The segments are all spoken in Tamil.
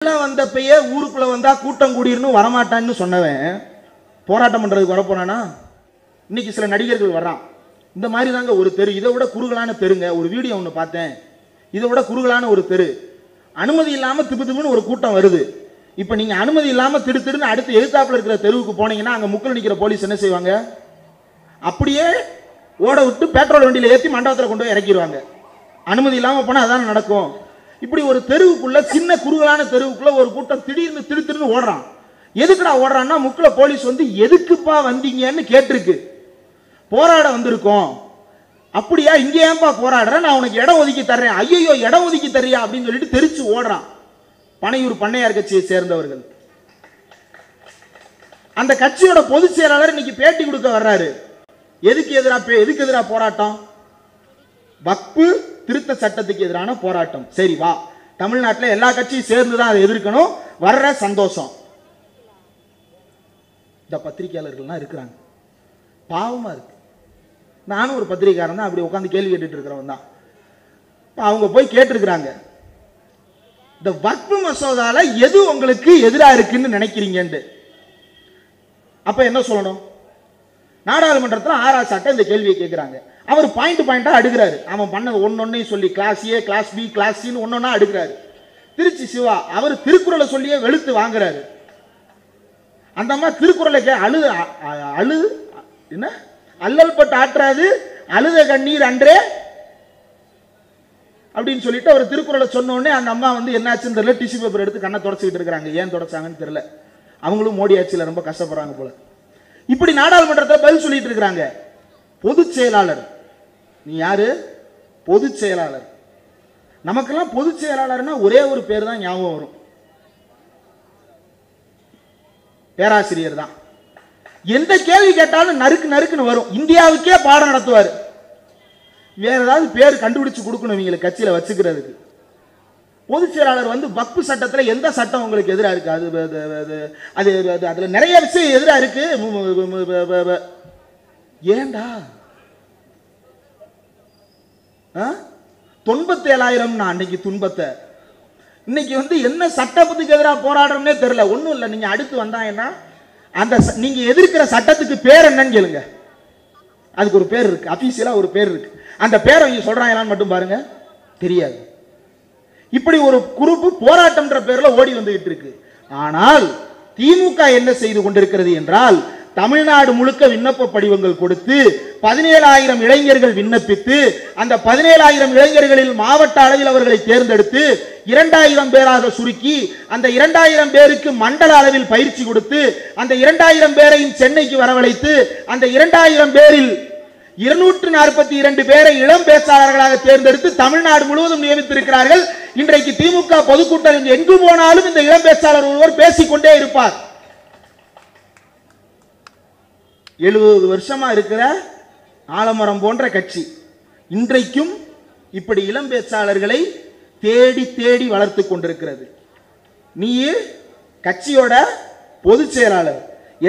வந்தப்பயே ஊருக்குள்ள வந்தா கூட்டம் கூடிருன்னு வரமாட்டான்னு சொன்னவன் போராட்டம் பண்றதுக்கு வரப்போனானா? இன்னைக்கு சில நடிகர்கள் வர்றான், இந்த மாதிரி தாங்க ஒரு தெரு, இதை விட குறுகலான தெருங்க, ஒரு வீடியோ ஒன்று பார்த்தேன், இதை விட குறுகலான ஒரு தெரு, அனுமதி இல்லாம திப்பு திப்புன்னு ஒரு கூட்டம் வருது. இப்ப நீங்க அனுமதி இல்லாம திடு திடுன்னு அடுத்து எதிர்த்தாப்புல இருக்கிற தெருவுக்கு போனீங்கன்னா அங்க முக்கில் நிக்கிற போலீஸ் என்ன செய்வாங்க? அப்படியே ஓட விட்டு பெட்ரோல் வண்டியில ஏற்றி மண்டபத்தில் கொண்டு போய் இறக்கிடுவாங்க. அனுமதி இல்லாம போனா அதான் நடக்கும். இப்படி ஒரு தெருவுக்குள்ள, சின்ன குறுகலான தெருவுக்குள்ள ஒரு கூட்டம் திடீர்னு திடுன்னு ஓடுறான். எதுக்குடா ஓடுறான்னா, முக்கில் போலீஸ் வந்து எதுக்குப்பா வந்தீங்கன்னு கேட்டிருக்கு, போராட வந்திருக்கோம். அப்படியா, இங்க ஏன்பா போராடுற, நான் உனக்கு இடம் ஒதுக்கி தர்றேன். ஐயோ இடம் ஒதுக்கி தர்றியா அப்படின்னு சொல்லிட்டு தெரிச்சு ஓடுறான். பனையூர் பண்ணையார் கட்சியை சேர்ந்தவர்கள். அந்த கட்சியோட பொதுச் செயலாளர் இன்னைக்கு பேட்டி கொடுக்க வர்றாரு. எதுக்கு எதிராக போராட்டம்? வக்பு திருத்த சட்டத்துக்கு எதிரான போராட்டம். சரி வா, தமிழ்நாட்டில் எல்லா கட்சியும் சேர்ந்துதான் அதை எதிர்க்கணும், வர்ற சந்தோஷம். இந்த பத்திரிகையாளர்கள்லாம் இருக்கிறாங்க, பாவமா இருக்கு. நானும் ஒரு பத்திரிகையாளர் தான், அப்படி உட்காந்து கேள்வி கேட்டுட்டு இருக்கிறவன் தான். அவங்க போய் கேட்டிருக்கிறாங்க, இந்த வக்பு மசோதால எது உங்களுக்கு எதிராக இருக்குன்னு நினைக்கிறீங்கன்னு. அப்ப என்ன சொல்லணும்? நாடாளுமன்றத்தில் ஆராய்ச்சி சட்டம் இந்த கேள்வியை கேட்கிறாங்க. அவர் பாயிண்டா அடுக்கிறாரு. அவன் பண்ணது ஒன்னொன்னையும் சொல்லி கிளாஸ் ஏ, கிளாஸ் பி, கிளாஸ் சின்னு ஒன்னொன்னா அடுக்கிறாரு. திருச்சி சிவா அவர் திருக்குறளை சொல்லியே வெளுத்து வாங்குறாரு. அந்த அம்மா திருக்குறளை அழுது என்ன அல்லல் பட்டு ஆற்றாது அழுத கண்ணீர் அன்றே அப்படின்னு சொல்லிட்டு அவர் திருக்குறளை சொன்ன உடனே அந்த அம்மா வந்து என்னாச்சுன்னு தெரியல, டிஷ்யூ பேப்பர் எடுத்து கண்ணை தொடச்சிக்கிட்டு இருக்காங்க. ஏன் தொடச்சாங்கன்னு தெரியல. அவங்களும் மோடி ஆட்சியில் ரொம்ப கஷ்டப்படுறாங்க போல. இப்படி நாடாளுமன்றத்தில் பதில் சொல்லிட்டு இருக்கிறாங்க. பொதுச் செயலாளர், நீ யாரு? பொதுச் செயலாளர். நமக்கெல்லாம் பொதுச் செயலாளர்னா ஒரே ஒரு பேர் தான் ஞாபகம் வரும், பேராசிரியர் தான். எந்த கேள்வி கேட்டாலும் நறுக்குன்னு வரும். இந்தியாவுக்கே பாடம் நடத்துவார். வேற ஏதாவது பேர் கண்டுபிடிச்சு கொடுக்கணும் இவங்களுக்கு கட்சியில வச்சுக்கிறதுக்கு. பொதுச் செயலாளர் வந்து வக்பு சட்டத்தில் எந்த சட்டம் உங்களுக்கு எதிராக இருக்கு? அதுல நிறைய விஷயம் எதிராக இருக்கு. ஏண்டா 97,000 அன்னைக்கு துன்பத்தை, இன்னைக்கு வந்து என்ன சட்டத்துக்கு எதிராக போராடுறோம்னே தெரியல. ஒன்றும் இல்லை, நீங்க அடுத்து வந்தாங்கன்னா அந்த நீங்க எதிர்க்கிற சட்டத்துக்கு பேர் என்னன்னு கேளுங்க. அதுக்கு ஒரு பேர் இருக்கு, அபிஷியலா ஒரு பேர் இருக்கு. அந்த பேரை இங்க சொல்றாங்களான்னு மட்டும் பாருங்க, தெரியாது. இப்படி ஒரு குரூப் போராட்டம்ன்ற பேர்ல ஓடி வந்துகிட்டு இருக்கு. ஆனால் திமுக என்ன செய்து கொண்டிருக்கிறது என்றால், தமிழ்நாடு முழுக்க விண்ணப்ப படிவங்கள் கொடுத்து 17,000 இளைஞர்கள் விண்ணப்பித்து, அந்த 17,000 இளைஞர்களில் மாவட்ட அளவில் அவர்களை தேர்ந்தெடுத்து 2,000 பேராக சுருக்கி, அந்த 2,000 பேருக்கு மண்டல அளவில் பயிற்சி கொடுத்து, அந்த 2,000 பேரையும் சென்னைக்கு வரவழைத்து, அந்த 2,000 பேரில் 242 பேரை இளம் பேச்சாளர்களாக தேர்ந்தெடுத்து தமிழ்நாடு முழுவதும் நியமித்திருக்கிறார்கள். இன்றைக்கு திமுக பொதுக்கூட்டம் எங்கு போனாலும் இந்த இளம் பேச்சாளர் ஒருவர் பேசிக்கொண்டே இருப்பார். 70 வருஷமா இருக்கிற ஆலமரம் போன்ற கட்சி இன்றைக்கும் இப்படி இளம் பேச்சாளர்களை தேடி தேடி வளர்த்து கொண்டிருக்கிறது. நீ கட்சியோட பொதுச் செயலாளர்,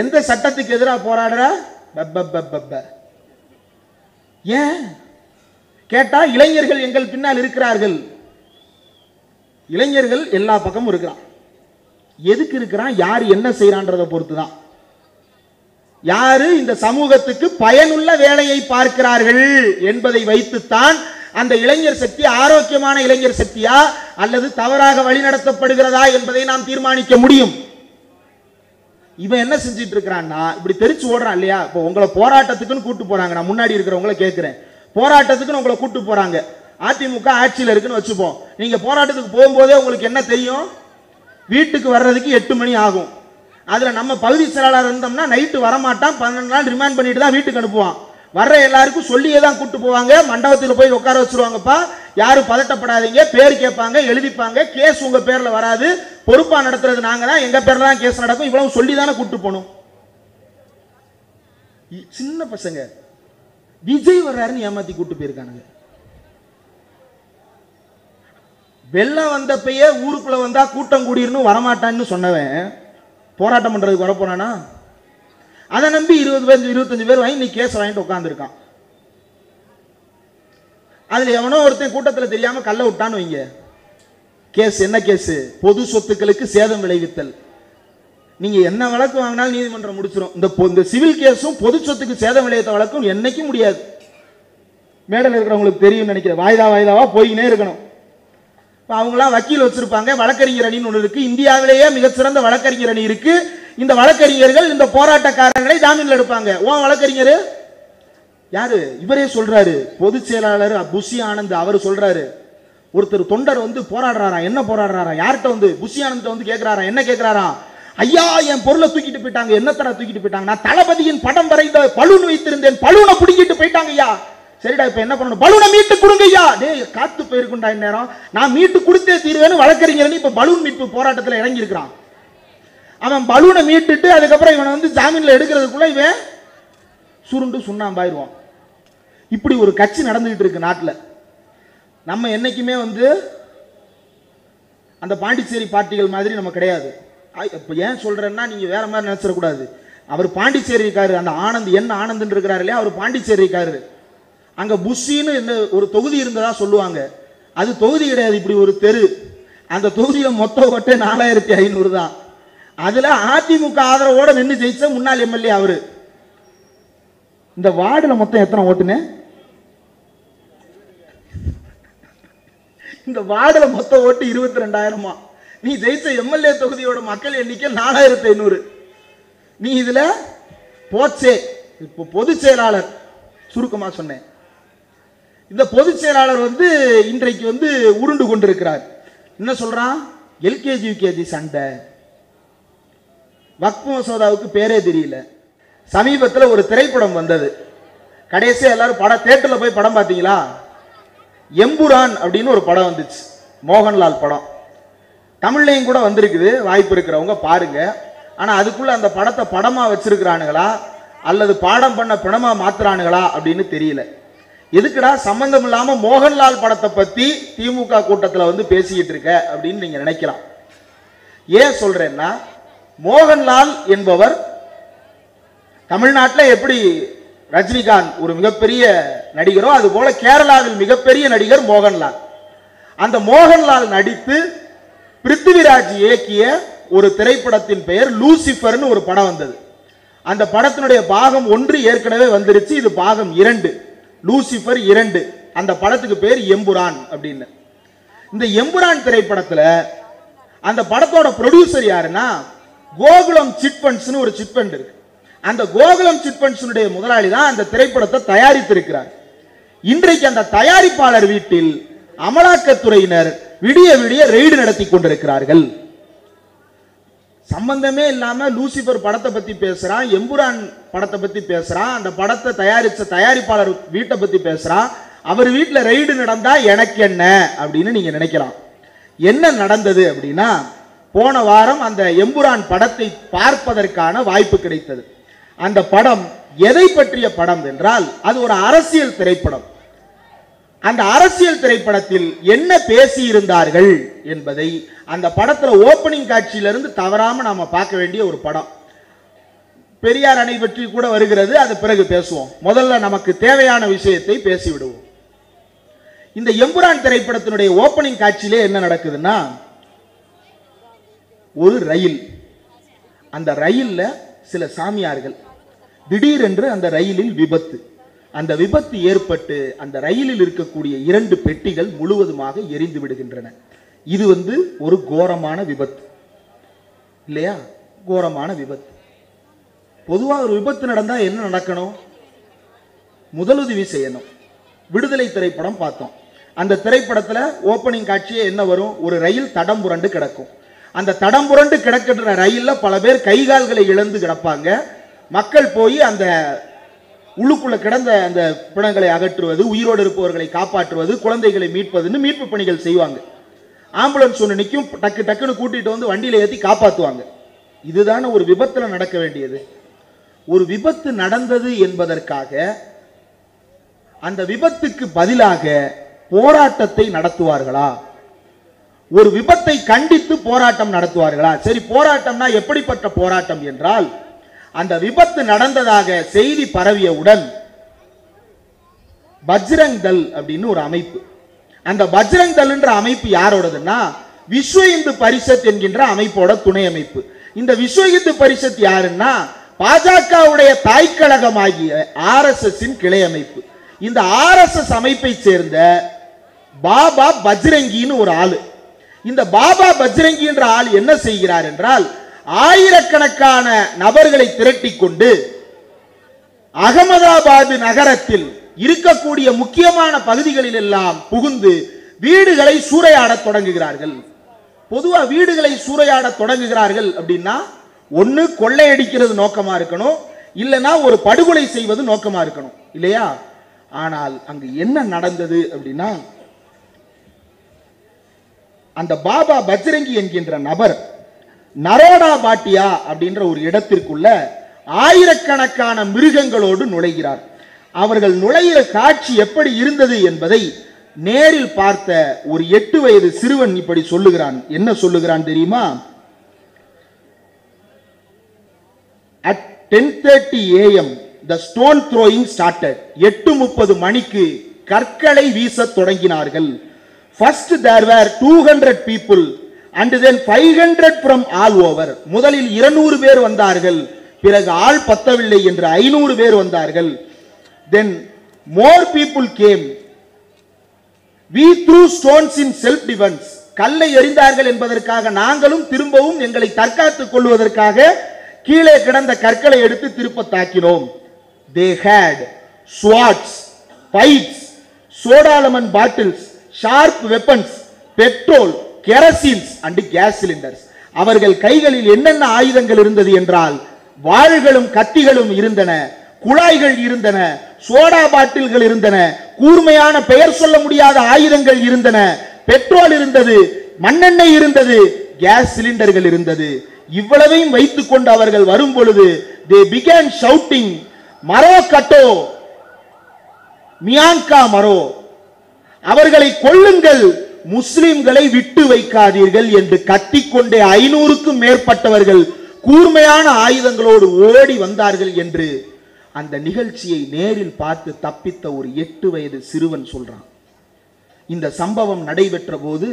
எந்த சட்டத்துக்கு எதிராக போராடுற? ஏன் கேட்டா, இளைஞர்கள் எங்கள் பின்னால் இருக்கிறார்கள். இளைஞர்கள் எல்லா பக்கமும் இருக்கிறான். எதுக்கு இருக்கிறான், யாரு என்ன செய்யறான்றதை பொறுத்துதான். யாரு இந்த சமூகத்துக்கு பயனுள்ள வேலையை பார்க்கிறார்கள் என்பதை வைத்துத்தான் அந்த இளைஞர் சக்தி ஆரோக்கியமான இளைஞர் சக்தியா அல்லது தவறாக வழிநடத்தப்படுகிறதா என்பதை நாம் தீர்மானிக்க முடியும். இவன் என்ன செஞ்சிட்டு இருக்கிறான்னா, இப்படி தெரிச்சு ஓடுறான் இல்லையா? இப்போ உங்களை போராட்டத்துக்குன்னு கூட்டு போறாங்க. நான் முன்னாடி இருக்கிறவங்கள கேட்கிறேன், போராட்டத்துக்குன்னு உங்களை கூட்டு போறாங்க. அதிமுக ஆட்சியில் இருக்குன்னு வச்சுப்போம். நீங்க போராட்டத்துக்கு போகும்போதே உங்களுக்கு என்ன தெரியும்? வீட்டுக்கு வர்றதுக்கு 8 மணி ஆகும். அதுல நம்ம பகுதி செயலாளர் இருந்தோம்னா நைட்டு வரமாட்டான், 12 நாள் ரிமாண்ட் பண்ணிட்டு தான் வீட்டுக்கு அனுப்புவான். வர்ற எல்லாருக்கும் சொல்லியே தான் கூட்டு போவாங்க. மண்டபத்தில் போய் உட்கார வச்சிருவாங்கப்பா, யாரும் பதட்டப்படாதீங்க, பேர் கேட்பாங்க, எழுதிப்பாங்க, கேஸ் உங்க பேர்ல வராது, பொறுப்பா நடத்துறது நாங்க தான், எங்க பேர்ல தான் கேஸ் நடக்கும், இவ்வளவு சொல்லி தானே கூட்டு போகணும். சின்ன பசங்க விஜய் வர்றாருன்னு ஏமாத்தி கூட்டு போயிருக்கானுங்க. வெள்ளம் வந்தப்பயே ஊருக்குள்ள வந்தா கூட்டம் கூடிருன்னு வரமாட்டான்னு சொன்னவன் போராட்டம் பண்றதுக்கு வரப்போனானா? அதை நம்பி 20 பேர் 25 பேர் வாங்கி நீ கேஸ் வாங்கிட்டு உட்காந்துருக்கான். அதுல எவனோ ஒருத்தன் கூட்டத்தில் தெரியாம கல்ல விட்டான்னு வைங்க, கேஸ் என்ன கேஸ்? பொது சொத்துக்களுக்கு சேதம் விளைவித்தல். நீங்க என்ன வழக்கு வாங்கினாலும் நீதிமன்றம் முடிச்சிடும். இந்த சிவில் கேஸும் பொது சொத்துக்கு சேதம் விளைவித்த வழக்கும் என்னைக்கும் முடியாது. மேடல் இருக்கிறவங்களுக்கு தெரியும் நினைக்கிறேன். வாய்தாவா போயினே இருக்கணும். அவங்களாம் வக்கீல் வச்சிருப்பாங்க. வழக்கறிஞர் அணின்னு ஒன்று இருக்கு. இந்தியாவிலேயே மிகச்சிறந்த வழக்கறிஞர் அணி இருக்கு. இந்த வழக்கறிஞர்கள் இந்த போராட்டக்காரர்களை ஜாமீன்ல எடுப்பாங்க. வழக்கறிஞர் யாரு? இவரே சொல்றாரு. பொதுச் செயலாளர் புஷி ஆனந்த் அவர் சொல்றாரு, ஒருத்தர் தொண்டர் வந்து போராடுறாராம். என்ன போராடுறாராம்? யார்கிட்ட வந்து? புஷி ஆனந்த் வந்து கேட்கிறாராம். என்ன கேட்கிறாராம்? ஐயா, என் பொருளை தூக்கிட்டு போயிட்டாங்க. என்ன தடவை தூக்கிட்டு போயிட்டாங்க? நான் தளபதியின் படம் வரைந்த பலூன் வைத்திருந்தேன், பலூனை பிடிக்கிட்டு போயிட்டாங்க ஐயா. சரிடா, இப்ப என்ன பண்ணணும்? பலூனை மீட்டு கொடுங்க ஐயா. டேய், காத்து போயிருக்குண்டா இந்நேரம். நான் மீட்டு கொடுத்தே தீர்வேன்னு வழக்கறிஞர் இப்ப பலூன் மீட்பு போராட்டத்தில் இறங்கி இருக்கிறான். அவன் பலூனை மீட்டுட்டு அதுக்கப்புறம் இவனை வந்து ஜாமீன்ல எடுக்கிறதுக்குள்ள இவன் சுருண்டு சுண்ணாம்பாயிருவான். இப்படி ஒரு கட்சி நடந்துகிட்டு இருக்கு நாட்டில். நம்ம என்னைக்குமே வந்து அந்த பாண்டிச்சேரி பார்ட்டிகள் மாதிரி நம்ம கிடையாது. இப்போ ஏன் சொல்றேன்னா, நீங்க வேற மாதிரி நினைச்சிடக்கூடாது. அவர் பாண்டிச்சேரி இருக்காரு. அந்த ஆனந்த் என்ன ஆனந்த் இருக்கிறாரு இல்லையா, அவர் பாண்டிச்சேரி இருக்காரு. அங்க புஷின்னு என்ன ஒரு தொகுதி இருந்ததா சொல்லுவாங்க. அது தொகுதி கிடையாது, இப்படி ஒரு தெரு. அந்த தொகுதியில மொத்த ஓட்டு 4500 தான். அதுல அதிமுக ஆதரவோட நின்று ஜெயிச்ச முன்னாள் எம்எல்ஏ அவரு. இந்த வார்டுல மொத்தம் எத்தனை ஓட்டுன்னு? இந்த வார்டுல மொத்த ஓட்டு 22,000. நீ ஜெயிச்ச எம்எல்ஏ தொகுதியோட மக்கள் எண்ணிக்கை 4500. நீ இதுல போச்சே. இப்போ பொதுச் செயலாளர் சுருக்கமா சொன்னேன். இந்த பொதுச் செயலாளர் வந்து இன்றைக்கு வந்து உருண்டு கொண்டிருக்கிறார். என்ன சொல்றான்? எல்கேஜி யூகேஜி சண்டை, வக்ஃப் மசோதாவுக்கு பேரே தெரியல. சமீபத்தில் ஒரு திரைப்படம் வந்தது. கடைசியா எல்லாரும் தியேட்டர்ல போய் படம் பார்த்தீங்களா? எம்புரான் அப்படின்னு ஒரு படம் வந்துச்சு, மோகன்லால் படம். தமிழ்லையும் கூட வந்திருக்குது, வாய்ப்பு இருக்கிறவங்க பாருங்க. ஆனா அதுக்குள்ள அந்த படத்தை படமா வச்சிருக்கிறானுங்களா அல்லது பாடம் பண்ண படமா மாத்துறானுங்களா அப்படின்னு தெரியல. எதுக்குடா சம்பந்தம் இல்லாம மோகன்லால் படத்தை பத்தி திமுக கூட்டத்தில் வந்து பேசிக்கிட்டு இருக்க அப்படின்னு நீங்க நினைக்கலாம். ஏன் சொல்றேன்னா, மோகன்லால் என்பவர் தமிழ்நாட்டில் எப்படி ரஜினிகாந்த் ஒரு மிகப்பெரிய நடிகரோ அது போல கேரளாவில் மிகப்பெரிய நடிகர் மோகன்லால். அந்த மோகன்லால் நடித்து பிருத்திவிராஜ் இயக்கிய ஒரு திரைப்படத்தின் பெயர் லூசிபர்னு ஒரு படம் வந்தது. அந்த படத்தினுடைய பாகம் 1 ஏற்கனவே வந்துருச்சு. இது பாகம் 2, லூசிபர் 2. அந்த படத்துக்கு பேர் எம்புரான் அப்படின்னு. இந்த எம்புரான் திரைப்படத்தில் அந்த படத்தோட ப்ரொடியூசர் யாருன்னா, கோகுலம் சிட் ஃபண்ட்ஸ்னு ஒரு சிட் ஃபண்ட் இருக்கு. அந்த கோகுலம் சிட் ஃபண்ட்ஸ்னுடைய முதலாளி தான் அந்த திரைப்படத்தை தயாரித்திருக்கிறார். இன்றைக்கு அந்த தயாரிப்பாளர் வீட்டில் அமலாக்கத்துறையினர் விடிய விடிய ரெய்டு நடத்தி கொண்டிருக்கிறார்கள். சம்பந்தமே இல்லாம லூசிபர் படத்தை பத்தி பேசுறான், எம்புரான் படத்தை பத்தி பேசுறான், அந்த படத்தை தயாரிச்ச தயாரிப்பாளர் வீட்டை பத்தி பேசுறான். அவர் வீட்டில் ரெய்டு நடந்தா எனக்கு என்ன அப்படின்னு நீங்க நினைக்கலாம். என்ன நடந்தது அப்படின்னா, போன வாரம் அந்த எம்புரான் படத்தை பார்ப்பதற்கான வாய்ப்பு கிடைத்தது. அந்த படம் எதை பற்றிய படம் என்றால், அது ஒரு அரசியல் திரைப்படம். அந்த அரசியல் திரைப்படத்தில் என்ன பேசி இருந்தார்கள் என்பதை அந்த படத்துல ஓபனிங் காட்சியிலிருந்து தவறாம நாம பார்க்க வேண்டிய ஒரு படம். பெரியார் அணை பற்றி கூட வருகிறது, அது பிறகு பேசுவோம். முதல்ல நமக்கு தேவையான விஷயத்தை பேசிவிடுவோம். இந்த எம்புரான் திரைப்படத்தினுடைய ஓபனிங் காட்சியிலே என்ன நடக்குதுன்னா, ஒரு ரயில், அந்த ரயில்ல சில சாமியார்கள், திடீரென்று அந்த ரயிலில் விபத்து. அந்த விபத்து ஏற்பட்டு அந்த ரயிலில் இருக்கக்கூடிய 2 பெட்டிகள் முழுவதுமாக எரிந்து விடுகின்றன. இது வந்து ஒரு கோரமான விபத்து இல்லையா? கோரமான விபத்து. பொதுவாக ஒரு விபத்து நடந்தா என்ன நடக்கணும்? முதலுதவி செய்யணும். விடுதலை திரைப்படம் பார்த்தோம். அந்த திரைப்படத்தில் ஓப்பனிங் காட்சியே என்ன வரும்? ஒரு ரயில் தடம் புரண்டு கிடக்கும். அந்த தடம் புரண்டு கிடக்கின்ற ரயில்ல பல பேர் கைகால்களை இழந்து கிடப்பாங்க. மக்கள் போய் அந்த உள்ளுக்குள்ள கிடந்த அந்த பிணங்களை அகற்றுவது, உயிரோடு இருப்பவர்களை காப்பாற்றுவது, குழந்தைகளை மீட்பதுன்னு மீட்பு பணிகள் செய்வாங்க. ஆம்புலன்ஸ் ஒன்று நிற்கும், டக்கு டக்குன்னு கூட்டிட்டு வந்து வண்டியில ஏற்றி காப்பாற்றுவாங்க. இதுதானே ஒரு விபத்தில் நடக்க வேண்டியது. ஒரு விபத்து நடந்தது என்பதற்காக அந்த விபத்துக்கு பதிலாக போராட்டத்தை நடத்துவார்களா? ஒரு விபத்தை கண்டித்து போராட்டம் நடத்துவார்களா? சரி, போராட்டம்னா எப்படிப்பட்ட போராட்டம் என்றால், அந்த விபத்து நடந்ததாக செய்தி பரவியவுடன் பஜ்ரங் தள் அப்படின்னு ஒரு அமைப்பு, அந்த பஜ்ரங் தள் என்ற அமைப்பு யாரோடதுன்னா விஸ்வ இந்து பரிஷத் என்கின்ற அமைப்போட துணை அமைப்பு. இந்த விஸ்வ இந்து பரிஷத் யாருன்னா பாஜகவுடைய தாய்க்கழகமாகிய RSS கிளை அமைப்பு. இந்த RSS அமைப்பை சேர்ந்த பாபா பஜ்ரங்கின்னு ஒரு ஆளு. இந்த பாபா பஜ்ரங்கி என்ற ஆள் என்ன செய்கிறார் என்றால், ஆயிரக்கணக்கான நபர்களை திரட்டி கொண்டு அகமதாபாத் நகரத்தில் இருக்கக்கூடிய முக்கியமான பகுதிகளில் எல்லாம் புகுந்து வீடுகளை சூறையாட தொடங்குகிறார்கள். பொதுவா வீடுகளை சூறையாட தொடங்குகிறார்கள் அப்படின்னா ஒன்னு கொள்ளையடிக்கிறது நோக்கமா இருக்கணும், இல்லனா ஒரு படுகொலை செய்வது நோக்கமா இருக்கணும் இல்லையா? ஆனால் அங்கு என்ன நடந்தது அப்படின்னா, அந்த பாபா பஜ்ரங்கி என்கின்ற நபர் நரோடா பாட்டியா அப்படின்ற ஒரு இடத்திற்குள்ள ஆயிரக்கணக்கான மிருகங்களோடு நுழைகிறார். அவர்கள் நுழைகிற காட்சி எப்படி இருந்தது என்பதை நேரில் பார்த்த ஒரு 8 வயது சிறுவன் இப்படி சொல்லுகிறான். என்ன சொல்லுகிறான் தெரியுமா? At 10:30 AM the stone throwing started. 8:30 மணிக்கு கற்களை வீச தொடங்கினார்கள். First there were 200 people and then 500 from all over. முதலில் 200 பேர் வந்தார்கள், பிறகு ஆள் பத்தவில்லை என்று 500 பேர் வந்தார்கள். Then more people came. We threw stones in self defense. கல்லை எறிந்தார்கள் என்பதற்காக நாங்களும் திரும்பவும் எங்களை தற்காத்துக் கொள்வதற்காக கீழே கிடந்த கற்களை எடுத்து திருப்ப தாக்கினோம். They had swords, pikes, soda lemon bottles, sharp weapons, petrol, kerosene and gas cylinders. அவர்கள் கைகளில் என்னென்ன ஆயுதங்கள் இருந்தது என்றால், வாள்களும் கத்திகளும் இருந்தன, குழாய்கள் இருந்தன, சோடா பாட்டில்கள் இருந்தன, கூர்மையான பெயர் சொல்ல முடியாத ஆயுதங்கள் இருந்தன, பெட்ரோல் இருந்தது, மண்ணெண்ணெய் இருந்தது, கேஸ் சிலிண்டர்கள் இருந்தது. இவ்வளவையும் வைத்துக் கொண்டு அவர்கள் வரும் பொழுது they began shouting, மரோ கட்டோ மியான்கா மரோ, அவர்களை கொல்லுங்கள், முஸ்லிம்களை விட்டு வைக்காதீர்கள் என்று கத்திக்கொண்டே 500க்கும் மேற்பட்டவர்கள் கூர்மையான ஆயுதங்களோடு ஓடி வந்தார்கள் என்று அந்த நிகழ்ச்சியை நேரில் பார்த்து தப்பித்த ஒரு 8 வயது சிறுவன் சொல்றான். இந்த சம்பவம் நடைபெற்ற போது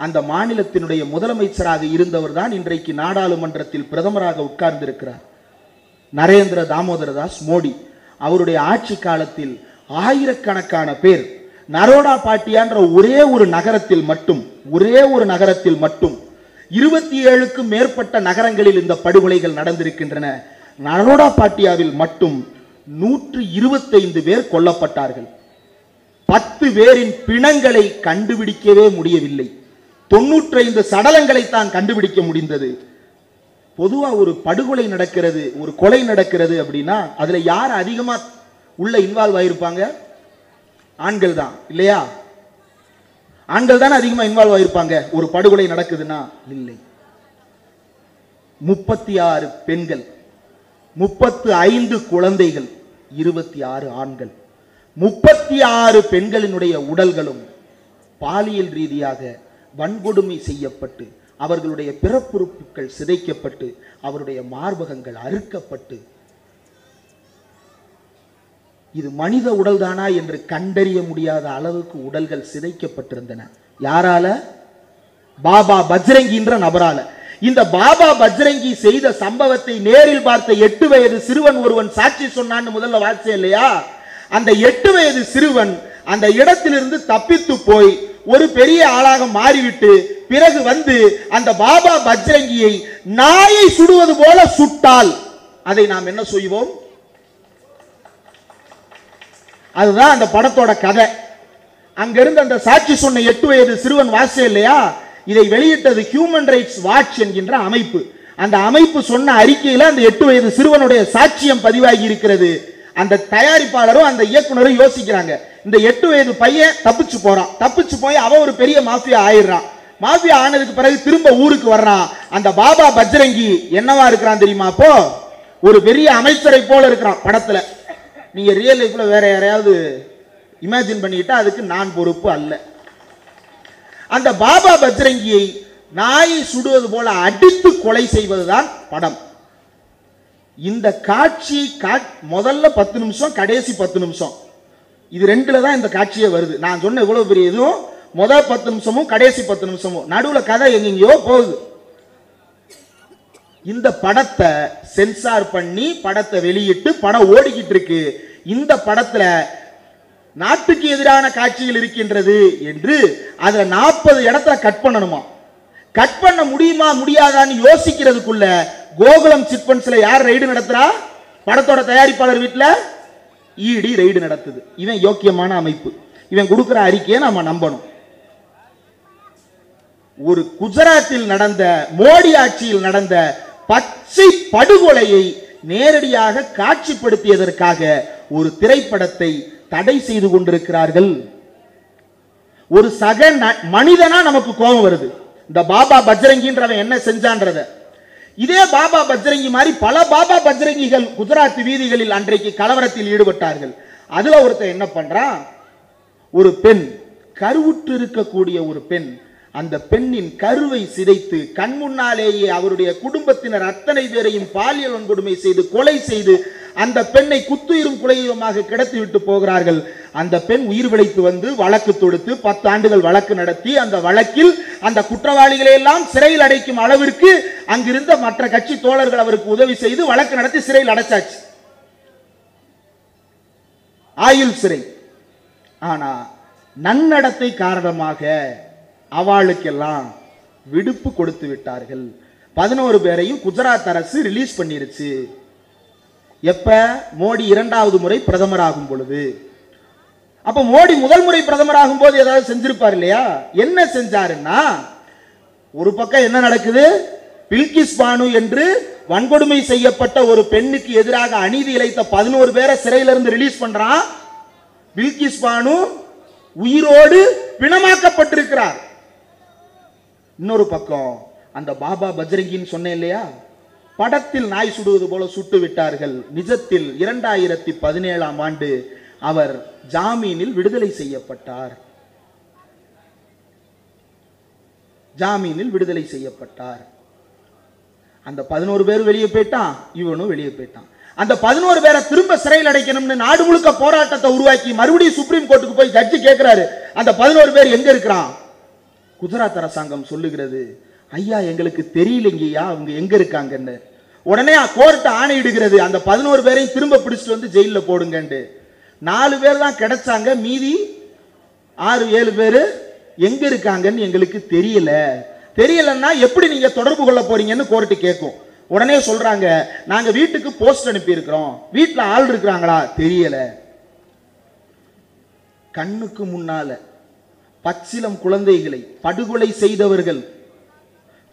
அந்த மாநிலத்தினுடைய முதலமைச்சராக இருந்தவர் தான் இன்றைக்கு நாடாளுமன்றத்தில் பிரதமராக உட்கார்ந்திருக்கிறார், நரேந்திர தாமோதர தாஸ் மோடி. அவருடைய ஆட்சி காலத்தில் ஆயிரக்கணக்கான பேர் நரோடா பாட்டியான்ற ஒரே ஒரு நகரத்தில் மட்டும் 27க்கும் மேற்பட்ட நகரங்களில் இந்த படுகொலைகள் நடந்திருக்கின்றன. நரோடா பாட்டியாவில் மட்டும் 125 பேர் கொல்லப்பட்டார்கள். 10 பேரின் பிணங்களை கண்டுபிடிக்கவே முடியவில்லை. 95 சடலங்களை தான் கண்டுபிடிக்க முடிந்தது. பொதுவா ஒரு படுகொலை நடக்கிறது, ஒரு கொலை நடக்கிறது அப்படின்னா அதுல யார் அதிகமா உள்ள இன்வால்வ் ஆயிருப்பாங்க? ஆண்கள் தான் இல்லையா? ஆண்கள் தான் அதிகமா இன்வால்வ் ஆயிருப்பாங்க. ஒரு படுகொலை நடக்குதுன்னா இல்லை. 36 பெண்கள், 35 குழந்தைகள், 26 ஆண்கள், 36 பெண்களினுடைய உடல்களும் பாலியல் ரீதியாக வன்கொடுமை செய்யப்பட்டு அவர்களுடைய பிறப்புறுப்புகள் சிதைக்கப்பட்டு அவருடைய மார்பகங்கள் அறுக்கப்பட்டு, இது மனித உடல் தானா என்று கண்டறிய முடியாத அளவுக்கு உடல்கள் சிதைக்கப்பட்டிருந்தன. யாரால? பாபா பஜ்ரங்கி என்ற நபரால. இந்த பாபா பஜ்ரங்கி செய்த சம்பவத்தை நேரில் பார்த்த 8 வயது சிறுவன் ஒருவன் சாட்சி சொன்னான்னு முதல்ல வாட்சி இல்லையா? அந்த 8 வயது சிறுவன் அந்த இடத்திலிருந்து தப்பித்து போய் ஒரு பெரிய ஆளாக மாறிவிட்டு பிறகு வந்து அந்த பாபா பஜ்ரங்கியை நாயை சுடுவது போல சுட்டால் அதை நாம் என்ன செய்வோம்? அதுதான் அந்த படத்தோட கதை. அங்கிருந்து அந்த சாட்சி சொன்ன 8 வயது சிறுவன் வாசே இல்லையா? இதை வெளியிட்டது ஹியூமன் ரைட்ஸ் வாட்ச் என்கின்ற அமைப்பு. அந்த அமைப்பு சொன்ன அறிக்கையில அந்த 8 வயது சிறுவனுடைய சாட்சியம் பதிவாகி இருக்கிறது. அந்த தயாரிப்பாளரும் அந்த இயக்குனரும் யோசிக்கிறாங்க, இந்த 8 வயது பையன் தப்பிச்சு போறான், தப்பிச்சு போய் அவன் ஒரு பெரிய மாஃபியா ஆயிடுறான். மாஃபியா ஆனதுக்கு பிறகு திரும்ப ஊருக்கு வர்றான். அந்த பாபா பஜ்ரங்கி என்னவா இருக்கிறான் தெரியுமா? அப்போ ஒரு பெரிய அமைச்சரை போல இருக்கிறான் படத்துல. நீங்க ரியல் லைஃப்ல வேற யாரையாவது இமேஜின் பண்ணிட்டா அதுக்கு நான் பொறுப்பு அல்ல. அந்த பாபா பஜ்ரங்கியை நாயை சுடுவது போல அடித்து கொலை செய்வதுதான் படம். இந்த காட்சி முதல்ல 10 நிமிஷம், கடைசி 10 நிமிஷம், இது ரெண்டுல தான் இந்த காட்சியே வருது. நான் சொன்ன இவ்வளவு பெரிய இதுவும் முதல் 10 நிமிஷமும் கடைசி 10 நிமிஷமும், நடுவுல கதை எங்கெங்கயோ போகுது. இந்த படத்தை சென்சார் பண்ணி படத்தை வெளியிட்டு படம் ஓடிக்கிட்டு இருக்கு. இந்த படத்துல நாட்டுக்கு எதிரான காட்சிகள் இருக்கின்றது என்று அதுல 40 இடத்துல கட் பண்ணணுமா. கட் பண்ண முடியுமா முடியாதான்னு யோசிக்கிறதுக்குள்ள கோகுலம் சிட்பண்ட்ஸ்ல யார் ரைடு நடத்துறா? படத்தோட தயாரிப்பாளர் வீட்டுல இடி ரைடு நடத்துது. இவன் யோக்கியமான அமைப்பு, இவன் கொடுக்கிற அறிக்கையை நாம நம்பணும். ஒரு குஜராத்தில் நடந்த மோடி ஆட்சியில் நடந்த பச்சை படுகொலையை நேரடியாக காட்சிப்படுத்தியதற்காக ஒரு திரைப்படத்தை தடை செய்து கொண்டிருக்கிறார்கள். ஒரு சக மனிதனா நமக்கு கோபம் வருது. இந்த பாபா பஜ்ரங்கின்றவன் என்ன செஞ்சான்றத. இதே பாபா பஜ்ரங்கி மாதிரி பல பாபா பஜ்ரங்கிகள் குஜராத் வீதிகளில் அன்றைக்கு கலவரத்தில் ஈடுபட்டார்கள். அதுல ஒருத்தன் என்ன பண்றான், ஒரு பெண், கருவுற்று இருக்கக்கூடிய ஒரு பெண், அந்த பெண்ணின் கருவை சிதைத்து கண் முன்னாலேயே அவருடைய குடும்பத்தினர் அத்தனை பேரையும் பாலியல் வன்கொடுமை செய்து கொலை செய்து அந்த பெண்ணை குத்துயிரும் குலையுமாக கிடத்திவிட்டு போகிறார்கள். அந்த பெண் உயிர் பிழைத்து வந்து வழக்கு தொடுத்து 10 ஆண்டுகள் வழக்கு நடத்தி அந்த வழக்கில் அந்த குற்றவாளிகளை எல்லாம் சிறையில் அடைக்கும் அளவிற்கு அங்கிருந்த மற்ற கட்சி தோழர்கள் அவருக்கு உதவி செய்து வழக்கு நடத்தி சிறையில் அடைச்சாச்சு, ஆயுள் சிறை. ஆனா நன்னடத்தை காரணமாக அவளுக்கெல்லாம் விடுப்பு கொடுத்து விட்டார்கள். 11 பேரையும் குஜராத் அரசு ரிலீஸ் பண்ணிருச்சு. எப்ப? மோடி 2வது முறை பிரதமராகும் பொழுது. அப்ப மோடி முதல் முறை பிரதமராகும் போது ஏதாவது செஞ்சிருப்பார் இல்லையா? என்ன செஞ்சாருன்னா, ஒரு பக்கம் என்ன நடக்குது, பில்கிஸ் பானு என்று வன்கொடுமை செய்யப்பட்ட ஒரு பெண்ணுக்கு எதிராக அநீதி இழைத்த 11 பேரை சிறையிலிருந்து ரிலீஸ் பண்றான். பில்கிஸ் பானு உயிரோடு பிணமாக்கப்பட்டிருக்கிறார். இன்னொரு பக்கம் அந்த பாபா பஜ்ரங்கின்னு சொன்னேன் இல்லையா, படத்தில் நாய் சுடுவது போல சுட்டு விட்டார்கள். நிஜத்தில் 2017ஆம் ஆண்டு அவர் ஜாமீனில் விடுதலை செய்யப்பட்டார். ஜாமீனில் விடுதலை செய்யப்பட்டார். அந்த 11 பேர் வெளியே போயிட்டான், இவனும் வெளியே போயிட்டான். அந்த 11 பேரை திரும்ப சிறையில் அடைக்கணும்னு நாடு முழுக்க போராட்டத்தை உருவாக்கி மறுபடியும் சுப்ரீம் கோர்ட்டுக்கு போய் ஜட்ஜி கேட்கிறாரு, அந்த 11 பேர் எங்க இருக்கிறான்? குஜராத் அரசாங்கம் சொல்லுகிறது, ஐயா எங்களுக்கு தெரியலங்கய்யா அவங்க எங்க இருக்காங்கன்னு. உடனே கோர்ட் ஆணையிடுகிறது, அந்த 11 பேரையும் திரும்ப பிடிச்சிட்டு வந்து ஜெயில போடுங்கன்னு. 4 பேர் தான் கிடைச்சாங்க, மீதி 6-7 பேர் எங்க இருக்காங்கன்னு எங்களுக்கு தெரியல. தெரியலன்னா எப்படி நீங்க தொடர்பு கொள்ள போறீங்கன்னு கோர்ட்டு கேட்கும். உடனே சொல்றாங்க, நாங்க வீட்டுக்கு போஸ்ட் அனுப்பி இருக்கிறோம், வீட்டுல ஆள் இருக்கிறாங்களா தெரியல. கண்ணுக்கு முன்னால பச்சிலம் குழந்தைகளை படுகொலை செய்தவர்கள்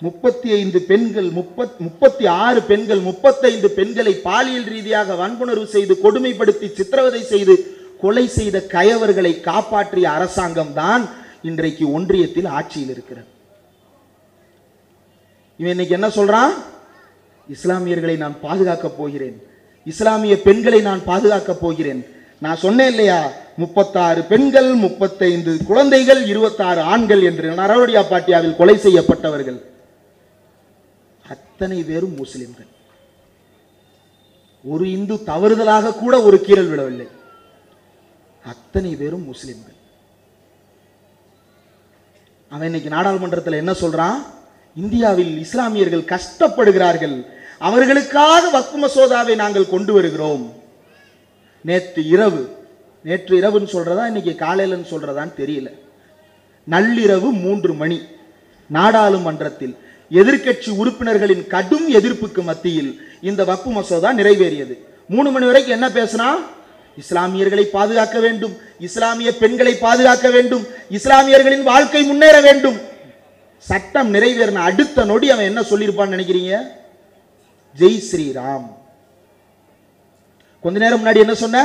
35 பெண்கள், 36 பெண்கள், 35 பெண்களை பாலியல் ரீதியாக வன்புணர்வு செய்து கொடுமைப்படுத்தி சித்திரவதை செய்து கொலை செய்த கயவர்களை காப்பாற்றிய அரசாங்கம் தான் இன்றைக்கு ஒன்றியத்தில் ஆட்சியில் இருக்கிறது. இவன் இன்னைக்கு என்ன சொல்றான்? இஸ்லாமியர்களை நான் பாதுகாக்க போகிறேன், இஸ்லாமிய பெண்களை நான் பாதுகாக்க போகிறேன். நான் சொன்னேன் இல்லையா, 36 பெண்கள், 35 குழந்தைகள், 26 ஆண்கள் என்று நரவடியா பாட்டியாவில் கொலை செய்யப்பட்டவர்கள் அத்தனை பேரும் முஸ்லிம்கள். ஒரு இந்து தவறுதலாக கூட ஒரு கீறல் விடவில்லை, அத்தனை பேரும் முஸ்லிம்கள். அவன் இன்னைக்கு நாடாளுமன்றத்தில் என்ன சொல்றான்? இந்தியாவில் இஸ்லாமியர்கள் கஷ்டப்படுகிறார்கள், அவர்களுக்காக வக்ஃப் மசோதாவை நாங்கள் கொண்டு வருகிறோம். நேற்று இரவுன்னு சொல்றதா இன்னைக்கு காலையிலன்னு சொல்றதான்னு தெரியல, நள்ளிரவு 3 மணி நாடாளுமன்றத்தில் எதிர்க்கட்சி உறுப்பினர்களின் கடும் எதிர்ப்புக்கு மத்தியில் இந்த வக்ஃப் மசோதா நிறைவேறியது. 3 மணி வரைக்கும் என்ன பேசினா? இஸ்லாமியர்களை பாதுகாக்க வேண்டும், இஸ்லாமிய பெண்களை பாதுகாக்க வேண்டும், இஸ்லாமியர்களின் வாழ்க்கை முன்னேற வேண்டும். சட்டம் நிறைவேறின அடுத்த நொடி அவன் என்ன சொல்லியிருப்பான்னு நினைக்கிறீங்க? ஜெய் ஸ்ரீராம். கொஞ்ச நேரம் முன்னாடி என்ன சொன்ன?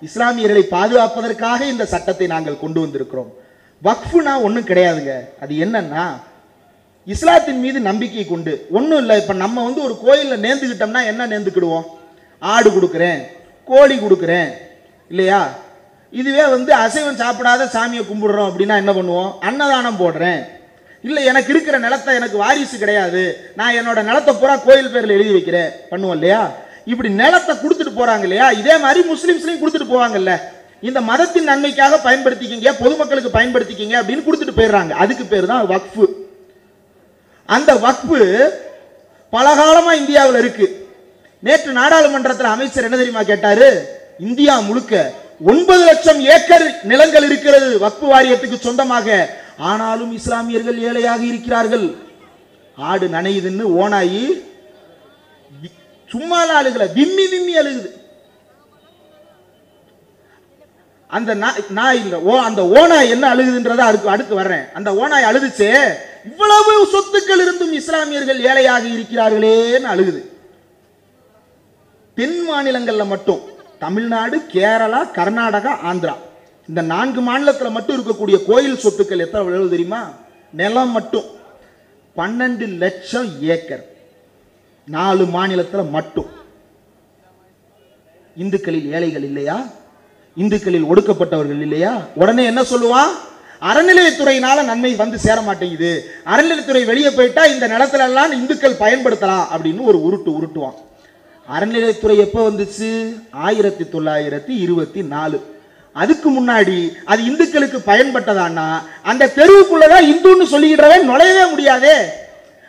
இஸ்லாமியர்களை பாதுகாப்பதற்காக இந்த சட்டத்தை நாங்கள் கொண்டு வந்திருக்கிறோம். வக்ஃப்னா ஒன்றும் கிடையாதுங்க. அது என்னன்னா, இஸ்லாத்தின் மீது நம்பிக்கை கொண்டு ஒன்றும் இல்லை. இப்போ நம்ம ஒரு கோயிலில் நேர்ந்துக்கிட்டோம்னா என்ன நேர்ந்துக்கிடுவோம்? ஆடு கொடுக்குறேன், கோழி கொடுக்குறேன் இல்லையா? இதுவே அசைவம் சாப்பிடாத சாமியை கும்பிடுறோம் அப்படின்னா என்ன பண்ணுவோம்? அன்னதானம் போடுறேன். இல்லை எனக்கு இருக்கிற நிலத்தை, எனக்கு வாரிசு கிடையாது, நான் என்னோட நிலத்தை பூரா கோயில் பேரில் எழுதி வைக்கிறேன் பண்ணுவோம் இல்லையா? இப்படி நிலத்தை கொடுத்துட்டு போறாங்க இல்லையா? இதே மாதிரி முஸ்லிம்ஸ்லையும் கொடுத்துட்டு போவாங்கல்ல. இந்த மதத்தின் நன்மைக்காக பயன்படுத்திக்கிங்க, பொதுமக்களுக்கு பயன்படுத்திக்கிங்க அப்படின்னு கொடுத்துட்டு போயிடுறாங்க. அதுக்கு பேர் தான் வக்ஃபு. அந்த வக்ஃபு பலகாலமா இந்தியாவில் இருக்கு. நேற்று நாடாளுமன்றத்தில் அமைச்சர் என்ன தெரியுமா கேட்டாரு? இந்தியா முழுக்க 9 லட்சம் ஏக்கர் நிலங்கள் இருக்கிறது வக்ஃபு வாரியத்துக்கு சொந்தமாக, ஆனாலும் இஸ்லாமியர்கள் ஏழையாக இருக்கிறார்கள். ஆடு நனையுதுன்னு ஓனாயி சும்மா அழுகல, விம்மி விம்மி அழுகுது. அந்த நாய் அந்த ஓனாய் என்ன அழுகுதுன்றதா அடுத்து வர்றேன். அந்த ஓனாய் அழுதுச்சே, இவ்வளவு சொத்துக்கள் இருந்தும் இஸ்லாமியர்கள் ஏழையாக இருக்கிறார்களேன்னு அழுகுது. தென் மாநிலங்கள்ல மட்டும் தமிழ்நாடு, கேரளா, கர்நாடகா, ஆந்திரா இந்த 4 மாநிலத்தில் மட்டும் இருக்கக்கூடிய கோயில் சொத்துக்கள் எத்தனை தெரியுமா? நிலம் மட்டும் 12 லட்சம் ஏக்கர். 4 மாநிலத்தில் மட்டும். இந்துக்களில் ஏழைகள் இல்லையா? இந்துக்களில் ஒடுக்கப்பட்டவர்கள் இல்லையா? உடனே என்ன சொல்லுவான்? அறநிலையத்துறையினால நன்மை வந்து சேர மாட்டேங்குது, அறநிலையத்துறை வெளியே போயிட்டா இந்த நிலத்துல எல்லாம் இந்துக்கள் பயன்படுத்தலாம் அப்படின்னு ஒரு உருட்டுவான். அறநிலையத்துறை எப்ப வந்துச்சு? 1924. அதுக்கு முன்னாடி அது இந்துக்களுக்கு பயன்பட்டதான்னா அந்த தெருவுக்குள்ளதான் இந்துன்னு சொல்லிக்கிறவன் நுழையவே முடியாதே.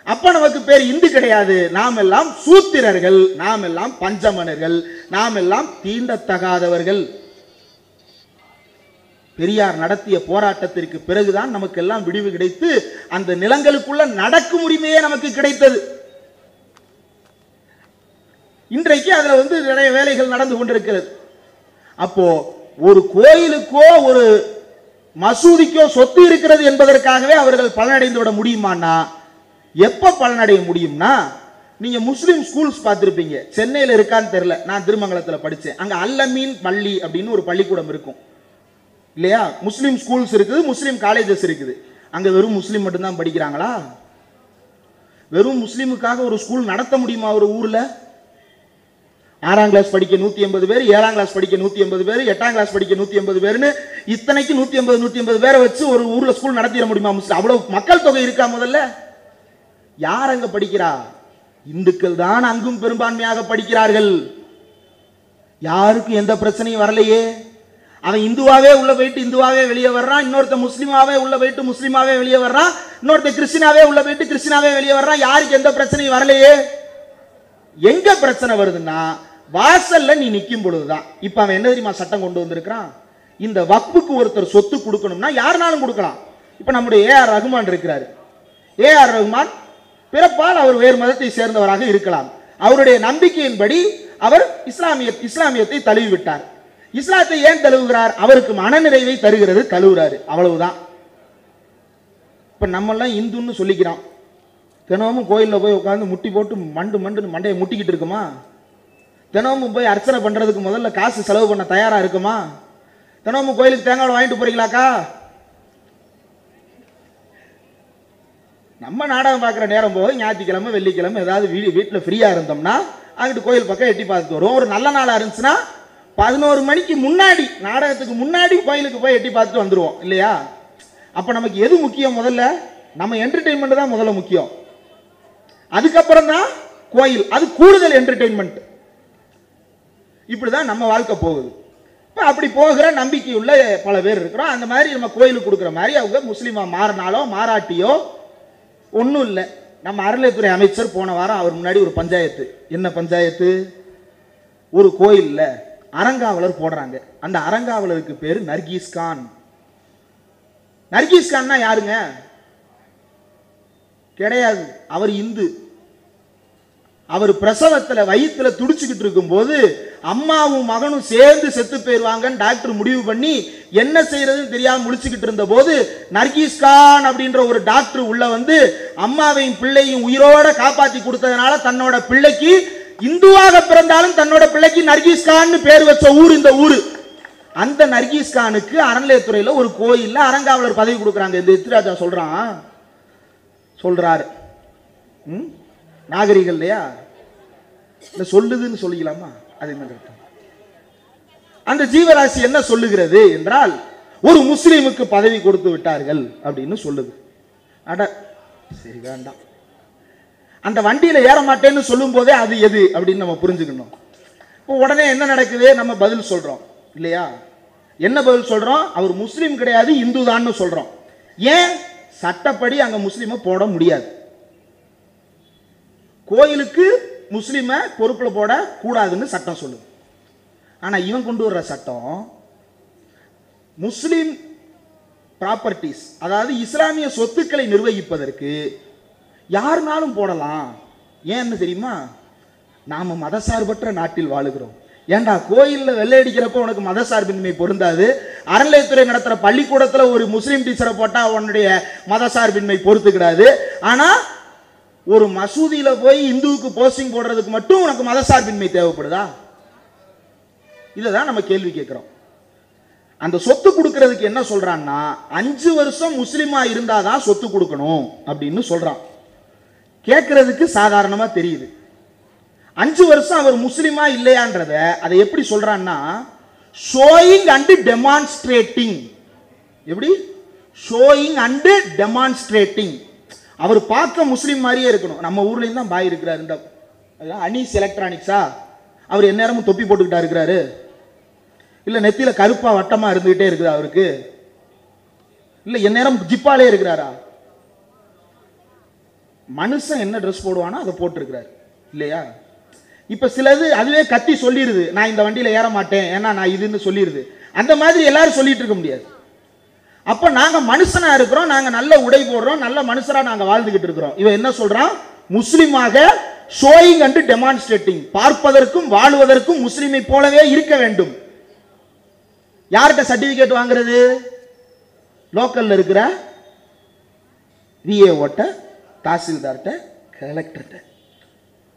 அப்ப நமக்கு பேர் இந்து கிடையாது, நாம் எல்லாம் சூத்திரர்கள், நாம் எல்லாம் பஞ்சமனர்கள், நாம் எல்லாம் தீண்டத்தகாதவர்கள். பெரியார் நடத்திய போராட்டத்திற்கு பிறகுதான் நமக்கு எல்லாம் விடிவு கிடைத்து அந்த நிலங்களுக்குள்ள நடக்கும் உரிமையே நமக்கு கிடைத்தது. இன்றைக்கு அதுல நிறைய வேலைகள் நடந்து கொண்டிருக்கிறது. அப்போ ஒரு கோயிலுக்கோ ஒரு மசூதிக்கோ சொத்து இருக்கிறது என்பதற்காகவே அவர்கள் பலனடைந்து விட முடியுமானா? எப்ப பலனடைய முடியும்னா, நீங்க முஸ்லிம் ஸ்கூல்ஸ் பார்த்திருப்பீங்க. சென்னையில் இருக்கான்னு தெரியல, நான் திருமங்கலத்தில் படிச்சேன். அங்க அல்லமீன் பள்ளி அப்படின்னு ஒரு பள்ளிக்கூடம் இருக்கும் இல்லையா? முஸ்லிம் ஸ்கூல்ஸ் இருக்குது, முஸ்லிம் காலேஜஸ் இருக்குது. அங்க வெறும் முஸ்லிம் மட்டும்தான் படிக்கிறாங்களா? வெறும் முஸ்லிமுக்காக ஒரு ஸ்கூல் நடத்த முடியுமா ஒரு ஊர்ல? 6ஆம் கிளாஸ் படிக்க 180 பேர், 7ஆம் கிளாஸ் படிக்க 180 பேர், 8ஆம் கிளாஸ் படிக்க 180 பேர்னு இத்தனைக்கு 180 பேரை வச்சு ஒரு ஊர்ல ஸ்கூல் நடத்திட முடியுமா? முஸ்லிம் அவ்வளவு மக்கள் தொகை இருக்கா? முதல்ல யார் அங்க படிக்கிறா? இந்துக்கள் தான் அங்கும் பெரும்பான்மையாக படிக்கிறார்கள். யாருக்கும் எந்த பிரச்சனையும் வரலையே. அவன் இந்துவாவே உள்ள போயிட்டு இந்துவாவே வெளியே வர்றான், இன்னொருத்த முஸ்லிமாவே உள்ள போயிட்டு முஸ்லிமாவே வெளியே வர்றான், இன்னொருத்த கிறிஸ்டினாவே உள்ள போயிட்டு கிறிஸ்டினாவே வெளியே வர்றான். யாருக்கு எந்த பிரச்சனையும் வரலையே. எங்க பிரச்சனை வருதுன்னா வாசல்ல நீ நிக்கும் பொழுதுதான். இப்ப அவன் என்ன தெரியுமா சட்டம் கொண்டு வந்திருக்கான்? இந்த வக்ஃபுக்கு ஒருத்தர் சொத்து கொடுக்கணும்னா யாருனாலும் கொடுக்கலாம். இப்ப நம்முடைய ஏஆர் ரகுமான் இருக்கிறாரு. ஏஆர் ரகுமான் பிறப்பால் அவர் வேறு மதத்தை சேர்ந்தவராக இருக்கலாம். அவருடைய நம்பிக்கையின்படி அவர் இஸ்லாமியத்தை தழுவி விட்டார். இஸ்லாத்தை ஏன் தழுவுகிறார்? அவருக்கு மனநிறைவை தருகிறது, தழுவுறாரு, அவ்வளவுதான். இப்ப நம்ம எல்லாம் இந்துன்னு சொல்லிக்கிறோம். தினமும் கோயிலில் போய் உட்காந்து முட்டி போட்டு மண்டுன்னு மண்டையை முட்டிக்கிட்டு இருக்குமா? தினமும் போய் அர்ச்சனை பண்றதுக்கு முதல்ல காசு செலவு பண்ண தயாரா இருக்குமா? தினமும் கோயிலுக்கு தேங்காய் வாங்கிட்டு போறீங்களாக்கா? நம்ம நாடகம் பார்க்குற நேரம் போது ஞாயிற்றுக்கிழமை வெள்ளிக்கிழமை ஏதாவது வீட்டில் ஃப்ரீயா இருந்தோம்னா அங்கிட்டு கோயில் பக்கம் எட்டி பார்த்துட்டு வரும். ஒரு நல்ல நாளா இருந்துச்சுன்னா 11 மணிக்கு முன்னாடி, நாடகத்துக்கு முன்னாடி கோயிலுக்கு போய் எட்டி பார்த்துட்டு வந்துருவோம் இல்லையா? அப்ப நமக்கு எது முக்கியம்? முதல்ல நம்ம என்டர்டெயின்மெண்ட் தான் முதல்ல முக்கியம். அதுக்கப்புறம் தான் கோயில், அது கூடுதல் என்டர்டெயின்மெண்ட். இப்படிதான் நம்ம வாழ்க்கை போகுது. இப்போ அப்படி போகிற நம்பிக்கை உள்ள பல பேர் இருக்கிறோம். அந்த மாதிரி நம்ம கோயிலுக்கு கொடுக்குற மாதிரி அவங்க முஸ்லீமா மாறினாலோ மாறாட்டியோ ஒன்றும் இல்லை. நம்ம அறநிலையத்துறை அமைச்சர் போன வாரம் அவர் முன்னாடி ஒரு பஞ்சாயத்து, என்ன பஞ்சாயத்து? ஒரு கோயிலில் அறங்காவலர் போடுறாங்க. அந்த அறங்காவலருக்கு பேரு நர்கீஸ் கான். நர்கீஸ் கான்னா யாருங்க? கிடையாது, அவர் இந்து. அவர் பிரசவத்தில் வயிற்றுல துடிச்சுக்கிட்டு இருக்கும் போது அம்மாவும் மகனும் சேர்ந்து செத்து போயிருவாங்கன்னு டாக்டர் முடிவு பண்ணி என்ன செய்யறதுன்னு தெரியாம முழிச்சுக்கிட்டு இருந்த போது நர்கீஸ் கான் அப்படின்ற ஒரு டாக்டர் உள்ள வந்து அம்மாவையும் பிள்ளையும் உயிரோட காப்பாத்தி கொடுத்ததுனால தன்னோட பிள்ளைக்கு, இந்துவாக பிறந்தாலும் தன்னோட பிள்ளைக்கு நர்கீஸ் கான் பேர் வச்ச ஊர் இந்த ஊரு. அந்த நர்கீஸ் கானுக்கு அறநிலையத்துறையில ஒரு கோயில்ல அறங்காவலர் பதவி கொடுக்குறாங்க. இந்த எத்திராஜா சொல்றாரு. நாகரிகம் இல்லையா? சொல்லுதுன்னு சொல்லிக்கலாமா? அது என்ன? அந்த ஜீவராசி என்ன சொல்லுகிறது என்றால், ஒரு முஸ்லீமுக்கு பதவி கொடுத்து விட்டார்கள் அப்படின்னு சொல்லுது. அட சரி வேண்டாம், அந்த வண்டியில ஏற மாட்டேன்னு சொல்லும் போதே அது எது அப்படின்னு நம்ம புரிஞ்சுக்கணும். இப்போ உடனே என்ன நடக்குது? நம்ம பதில் சொல்றோம் இல்லையா? என்ன பதில் சொல்றோம்? அவர் முஸ்லீம் கிடையாது, இந்து தான் சொல்றோம். ஏன்? சட்டப்படி அங்க முஸ்லீமை போட முடியாது. கோயிலுக்கு முஸ்லீமை பொறுப்புல போட கூடாதுன்னு சட்டம் சொல்லுது. ஆனா இவன் கொண்டு வர்ற சட்டம் முஸ்லீம் ப்ராப்பர்ட்டிஸ், அதாவது இஸ்லாமிய சொத்துக்களை நிர்வகிப்பதற்கு யாருனாலும் போடலாம். ஏன்னு தெரியுமா? நாம மதசார்பற்ற நாட்டில் வாழுகிறோம். ஏண்டா கோயில்ல வெள்ளை அடிக்கிறப்ப உனக்கு மதசார்பின்மை பொருந்தாது, அறநிலையத்துறை நடத்துற பள்ளிக்கூடத்துல ஒரு முஸ்லீம் டீச்சரை போட்டா உன்னுடைய மதசார்பின்மை பொறுத்துக்கிடாது. ஆனா ஒரு மசூதியில போய் இந்துவுக்கு போஸ்டிங் போடுறதுக்கு மட்டும் உனக்கு மதசார்பின்மை தேவைப்படுதா? இததான் நம்ம கேள்வி கேட்கிறோம். அந்த சொத்து கொடுக்கிறதுக்கு என்ன சொல்றான்னா 5 வருஷம் முஸ்லிமா இருந்தாதான் சொத்து கொடுக்கணும் அப்படின்னு சொல்றான். கேட்கறதுக்கு சாதாரணமா தெரியுது. 5 வருஷம் அவர் முஸ்லிமா இல்லையான்றத அதை எப்படி சொல்றான்னா ஷோயிங் அண்ட் டெமான்ஸ்ட்ரேட்டிங். எப்படி? Showing and demonstrating. அவர் பார்க்க முஸ்லீம் மாதிரியே இருக்கணும். நம்ம ஊர்லேயும் தான் பாய் இருக்கிறார். இந்த அனீஸ் எலக்ட்ரானிக்ஸா, அவர் எந்நேரமும் தொப்பி போட்டுக்கிட்டா இருக்கிறாரு? இல்லை நெத்தியில கருப்பா வட்டமா இருந்துகிட்டே இருக்குதா அவருக்கு? இல்லை எந்நேரம் ஜிப்பாலே இருக்கிறாரா? மனுஷன் என்ன ட்ரெஸ் போடுவானோ அதை போட்டிருக்கிறார் இல்லையா? இப்ப சிலது அதுவே கத்தி சொல்லிடுது, நான் இந்த வண்டியில ஏற மாட்டேன் ஏன்னா நான் இதுன்னு சொல்லிடுது. அந்த மாதிரி எல்லாரும் சொல்லிட்டு இருக்க முடியாது. அப்ப நாங்க மனுஷனா இருக்கிறோம், நாங்க நல்ல உடை போடுறோம், நல்ல மனுஷரா நாங்க வாழ்ந்துகிட்டு இருக்கிறோம். இவன் என்ன சொல்றான்? முஸ்லிமாக ஷோயிங் அண்ட் டெமான்ஸ்ட்ரேட்டிங், பார்ப்பதற்கும் வாழுவதற்கும் முஸ்லிமை போலவே இருக்க வேண்டும். யார்கிட்ட சர்டிபிகேட் வாங்குறது? லோக்கல்ல இருக்கிற விஏ ஓட்ட, தாசில்தார்ட்ட, கலெக்டர்கிட்ட.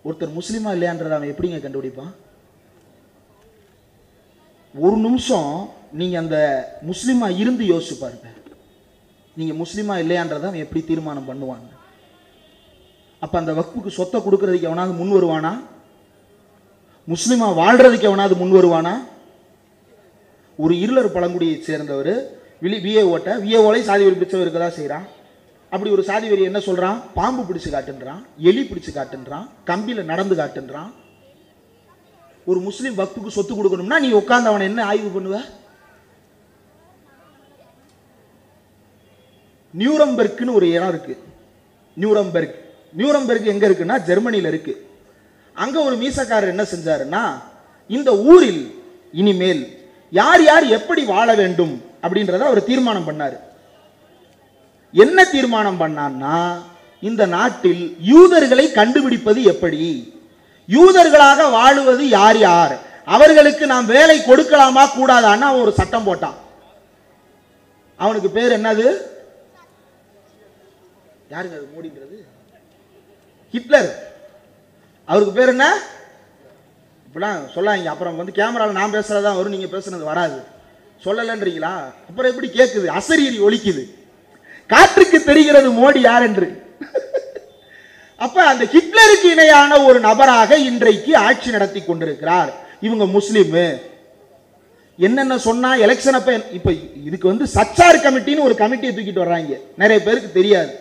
ஒருத்தர் முஸ்லிமா இல்லையான்றத அவன் எப்படிங்க கண்டுபிடிப்பான்? ஒரு நிமிஷம் நீங்க அந்த முஸ்லிமா இருந்து யோசிச்சு பாருங்க. நீங்க முஸ்லிமா இல்லையான்றத அவன் எப்படி தீர்மானம் பண்ணுவாங்க? அப்ப அந்த வக்ஃபுக்கு சொத்தை கொடுக்கறதுக்கு எவனாவது முன் வருவானா? முஸ்லிமா வாழ்றதுக்கு எவனாவது முன் வருவானா? ஒரு இருளர் பழங்குடியை சேர்ந்தவர் விஏ ஓட்ட, விஏஓலை சாதி வெறி பிடிச்சவர் இருக்கதா செய்யறான். அப்படி ஒரு சாதி வெறி என்ன சொல்றான்? பாம்பு பிடிச்சு காட்டுன்றான், எலி பிடிச்சு காட்டுன்றான், கம்பியில நடந்து காட்டுன்றான். ஒரு முஸ்லீம் வக்ஃபுக்கு சொத்து கொடுக்கணும்னா நீ உட்கார்ந்து அவனை என்ன ஆய்வு பண்ணுவ? நியூரம்பெர்க்னு ஒரு இடம் இருக்கு. நியூரம்பெர்க் எங்க இருக்குன்னா ஜெர்மனியில இருக்கு. அங்க ஒரு மீசக்காரர் என்ன செஞ்சாருன்னா, இந்த ஊரில் இனிமேல் யார் யார் எப்படி வாழ வேண்டும் அப்படின்றத அவர் தீர்மானம் பண்ணாரு. என்ன தீர்மானம் பண்ணான்னா, இந்த நாட்டில் யூதர்களை கண்டுபிடிப்பது எப்படி, யூதர்களாக வாழுவது யார் யார், அவர்களுக்கு நாம் வேலை கொடுக்கலாமா கூடாதான்னு அவன் ஒரு சட்டம் போட்டான். அவனுக்கு பேர் என்னது? யாருங்க அது மூடின்றது? ஹிட்லர். அவருக்கு பேர் என்ன? இப்படிலாம் சொல்லாங்க. அப்புறம் வந்து கேமராவில் நான் பேசுறதா வரும், நீங்க பேசுனது வராது. சொல்லலன்றீங்களா? அப்புறம் எப்படி கேட்குது? அசரீரி ஒலிக்குது. காற்றுக்கு தெரிகிறது மோடி யார் என்று. அப்ப அந்த ஹிட்லருக்கு இணையான ஒரு நபராக இன்றைக்கு ஆட்சி நடத்தி கொண்டிருக்கிறார். இவங்க முஸ்லிம். என்னென்ன சொன்னா எலெக்ஷன் அப்ப இப்ப இதுக்கு வந்து சச்சார் கமிட்டின்னு ஒரு கமிட்டியை தூக்கிட்டு வர்றாங்க. நிறைய பேருக்கு தெரியாது,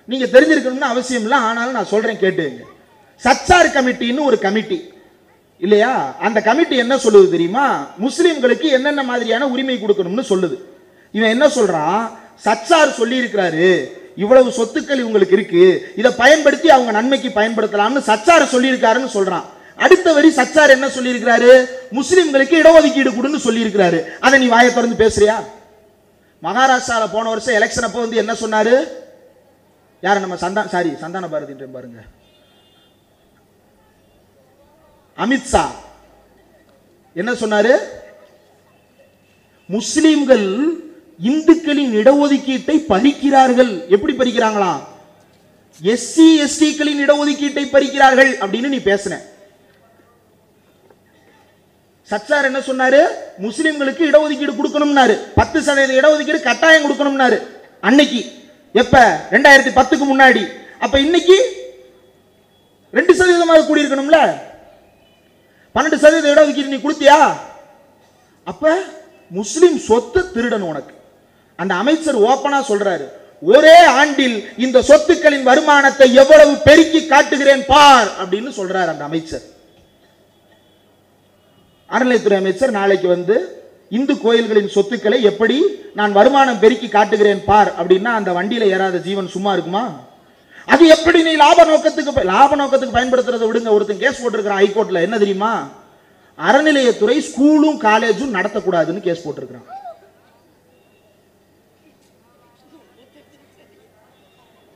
நீங்க தெரிஞ்சிருக்கணும்னு அவசியம் இல்லை, ஆனாலும் நான் சொல்றேன் கேட்டுங்க. சச்சார் கமிட்டின்னு ஒரு கமிட்டி இல்லையா? அந்த கமிட்டி என்ன சொல்லுது தெரியுமா? முஸ்லிம்களுக்கு என்னென்ன மாதிரியான உரிமை கொடுக்கணும்னு சொல்லுது. இவன் என்ன சொல்றான்? சச்சார் சொல்லி இருக்கிறாரு, இவ்வளவு சொத்துக்கள் இவங்களுக்கு இருக்கு, இதை பயன்படுத்தி அவங்க நன்மைக்கு பயன்படுத்தலாம்னு சச்சார் சொல்லி இருக்காருன்னு சொல்றான். அடுத்த வரி சச்சார் என்ன சொல்லி இருக்கிறாரு? முஸ்லிம்களுக்கு இடஒதுக்கீடு கொடுன்னு சொல்லி இருக்கிறாரு. அதை நீ வாயை திறந்து பேசுறியா? மகாராஷ்டிரால போன வருஷம் எலெக்ஷன் அப்போ வந்து என்ன சொன்னாரு? யார நம்ம சந்தான பாரதி பாருங்க, அமித்ஷா என்ன சொன்னாரு? முஸ்லிம்கள் இந்துக்களின் இடஒதுக்கீட்டை பறிக்கிறார்கள். எப்படி பறிக்கிறாங்களா? எஸ்சி எஸ்டிக்களின் இடஒதுக்கீட்டை பறிக்கிறார்கள் அப்படின்னு நீ பேசுன. சச்சார் என்ன சொன்னாரு? முஸ்லிம்களுக்கு இடஒதுக்கீடு கொடுக்கணும்னாரு, 10% இடஒதுக்கீடு கட்டாயம் கொடுக்கணும்னாரு. அன்னைக்கு எப்ப? 2010க்கு முன்னாடி. அப்ப இன்னைக்கு 2% கூடி இருக்கணும்ல. 12% இடஒதுக்கீடு நீ கொடுத்தியா? அப்ப முஸ்லிம் சொத்து திருடணும் உனக்கு. அந்த அமைச்சர் ஓப்பனா சொல்றாரு, ஒரே ஆண்டில் இந்த சொத்துக்களின் வருமானத்தை எவ்வளவு பெருக்கி காட்டுகிறேன் பார் அப்படின்னு சொல்றாரு அந்த அமைச்சர். அறநிலையத்துறை அமைச்சர் நாளைக்கு வந்து இந்து கோயில்களின் சொத்துக்களை எப்படி நான் வருமானம் பெருக்கி காட்டுகிறேன் பார் அப்படின்னா அந்த வண்டியில ஏறாத ஜீவன் சும்மா இருக்குமா? அது எப்படி நீ லாப நோக்கத்துக்கு பயன்படுத்துறதை விடுங்க. ஒருத்தன் கேஸ் போட்டிருக்கிறான் ஹைகோர்ட்ல, என்ன தெரியுமா? அறநிலையத்துறை ஸ்கூலும் காலேஜும் நடத்தக்கூடாதுன்னு கேஸ் போட்டிருக்கிறான்.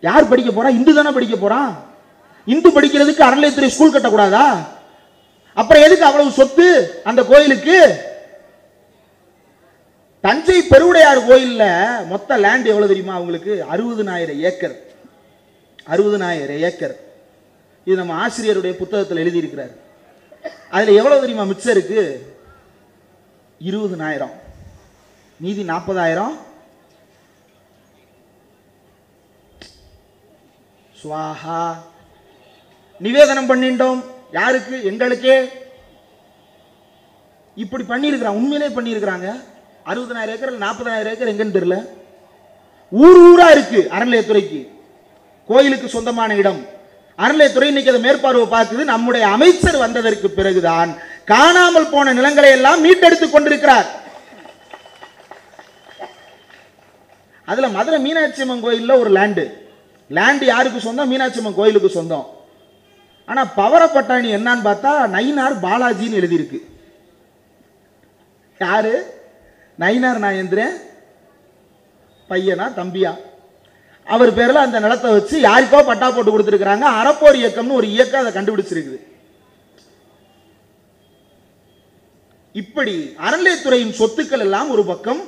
யார் படிக்க போறா? இந்து தானே படிக்க போறான். இந்து படிக்கிறதுக்கு அறநிலையத்துறை ஸ்கூல் கட்டக்கூடாதா? அப்புறம் எதுக்கு அவ்வளவு சொத்து அந்த கோயிலுக்கு? தஞ்சை பெருவுடையார் கோயில்ல மொத்த லேண்ட் எவ்வளவு தெரியுமா அவங்களுக்கு? 60,000 ஏக்கர். 60,000 ஏக்கர். இது நம்ம ஆசிரியருடைய புத்தகத்தில் எழுதியிருக்கிறார். அதுல எவ்வளவு தெரியுமா மிச்சம் இருக்கு? 20,000. மீதி 40,000 சுவாஹா. நிவேதனம் பண்ணிட்டோம். யாருக்கு? எங்களுக்கே. இப்படி பண்ணியிருக்கிறாங்க, உண்மையிலே பண்ணியிருக்கிறாங்க. 60,000 ஏக்கர் 40,000 ஏக்கர் எங்கன்னு தெரியல. ஊர் ஊரா இருக்கு அறநிலையத்துறைக்கு. கோயிலுக்கு சொந்தமான இடம். அறநிலையத்துறை இன்னைக்கு அதை மேற்பார்வை பார்க்குது. நம்முடைய அமைச்சர் வந்ததற்கு பிறகுதான் காணாமல் போன நிலங்களை எல்லாம் மீட்டெடுத்துக் கொண்டிருக்கிறார். அதுல மதுரை மீனாட்சி அம்மன் கோயில்ல ஒரு லேண்ட் யாருக்கு சொந்தம்? மீனாட்சி அம்மன் கோயிலுக்கு சொந்தம். ஆனா பவரப்பட்டாணி என்னன்னு பார்த்தா நயினார் பாலாஜின்னு எழுதியிருக்கு. யாரு? நயினார் நாயேந்திரன் பையனா தம்பியா? அவர் பேர்ல அந்த நிலத்தை வச்சு யாருக்கோ பட்டா போட்டு கொடுத்திருக்கிறாங்க. அறப்போர் இயக்கம்னு ஒரு இயக்கம் அதை கண்டுபிடிச்சிருக்குது. இப்படி அறநிலையத்துறையின் சொத்துக்கள் எல்லாம் ஒரு பக்கம்,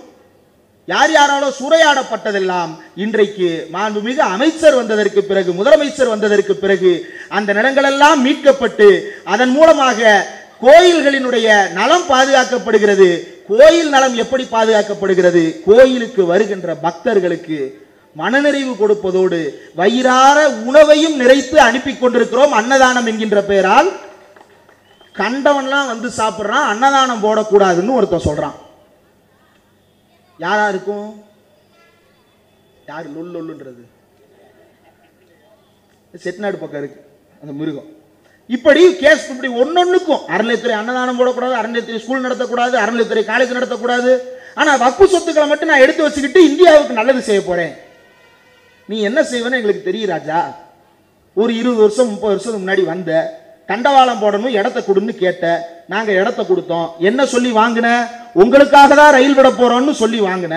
யார் யாராலோ சூறையாடப்பட்டதெல்லாம் இன்றைக்கு மாண்புமிகு அமைச்சர் வந்ததற்கு பிறகு, முதலமைச்சர் வந்ததற்கு பிறகு அந்த நிலங்கள் எல்லாம் மீட்கப்பட்டு அதன் மூலமாக கோயில்களினுடைய நலம் பாதுகாக்கப்படுகிறது. கோயில் நலம் எப்படி பாதுகாக்கப்படுகிறது? கோயிலுக்கு வருகின்ற பக்தர்களுக்கு மனநிறைவு கொடுப்பதோடு வயிறார உணவையும் நிறைத்து அனுப்பி கொண்டிருக்கிறோம். அன்னதானம் என்கின்ற பெயரால் கண்டவன்லாம் வந்து சாப்பிட்றான். அன்னதானம் போடக்கூடாதுன்னு ஒருத்தன் சொல்றான். யாரா இருக்கும்? யாரு லொல்லுன்றது? செட்நாடு பக்கம் இருக்கு அந்த மிருகம். இப்படி கேஸ் இப்படி ஒன்னொன்னுக்கும் அறநிலையத்துறை அன்னதானம் போடக்கூடாது, அறநிலையத்துறை ஸ்கூல் நடத்தக்கூடாது, அறநிலையத்துறை காலேஜ் நடத்தக்கூடாது. ஆனா வக்ஃபு சொத்துக்களை மட்டும் நான் எடுத்து வச்சுக்கிட்டு இந்தியாவுக்கு நல்லது செய்ய போறேன். நீ என்ன செய்வேன்னு எங்களுக்கு தெரியும் ராஜா. ஒரு 20 வருஷம் 30 வருஷத்துக்கு முன்னாடி வந்த தண்டவாளம் போடணும் இடத்த கொடுன்னு கேட்ட, நாங்க இடத்த கொடுத்தோம். என்ன சொல்லி வாங்கின? உங்களுக்காக தான் ரயில் விட போறோம்னு சொல்லி வாங்கின.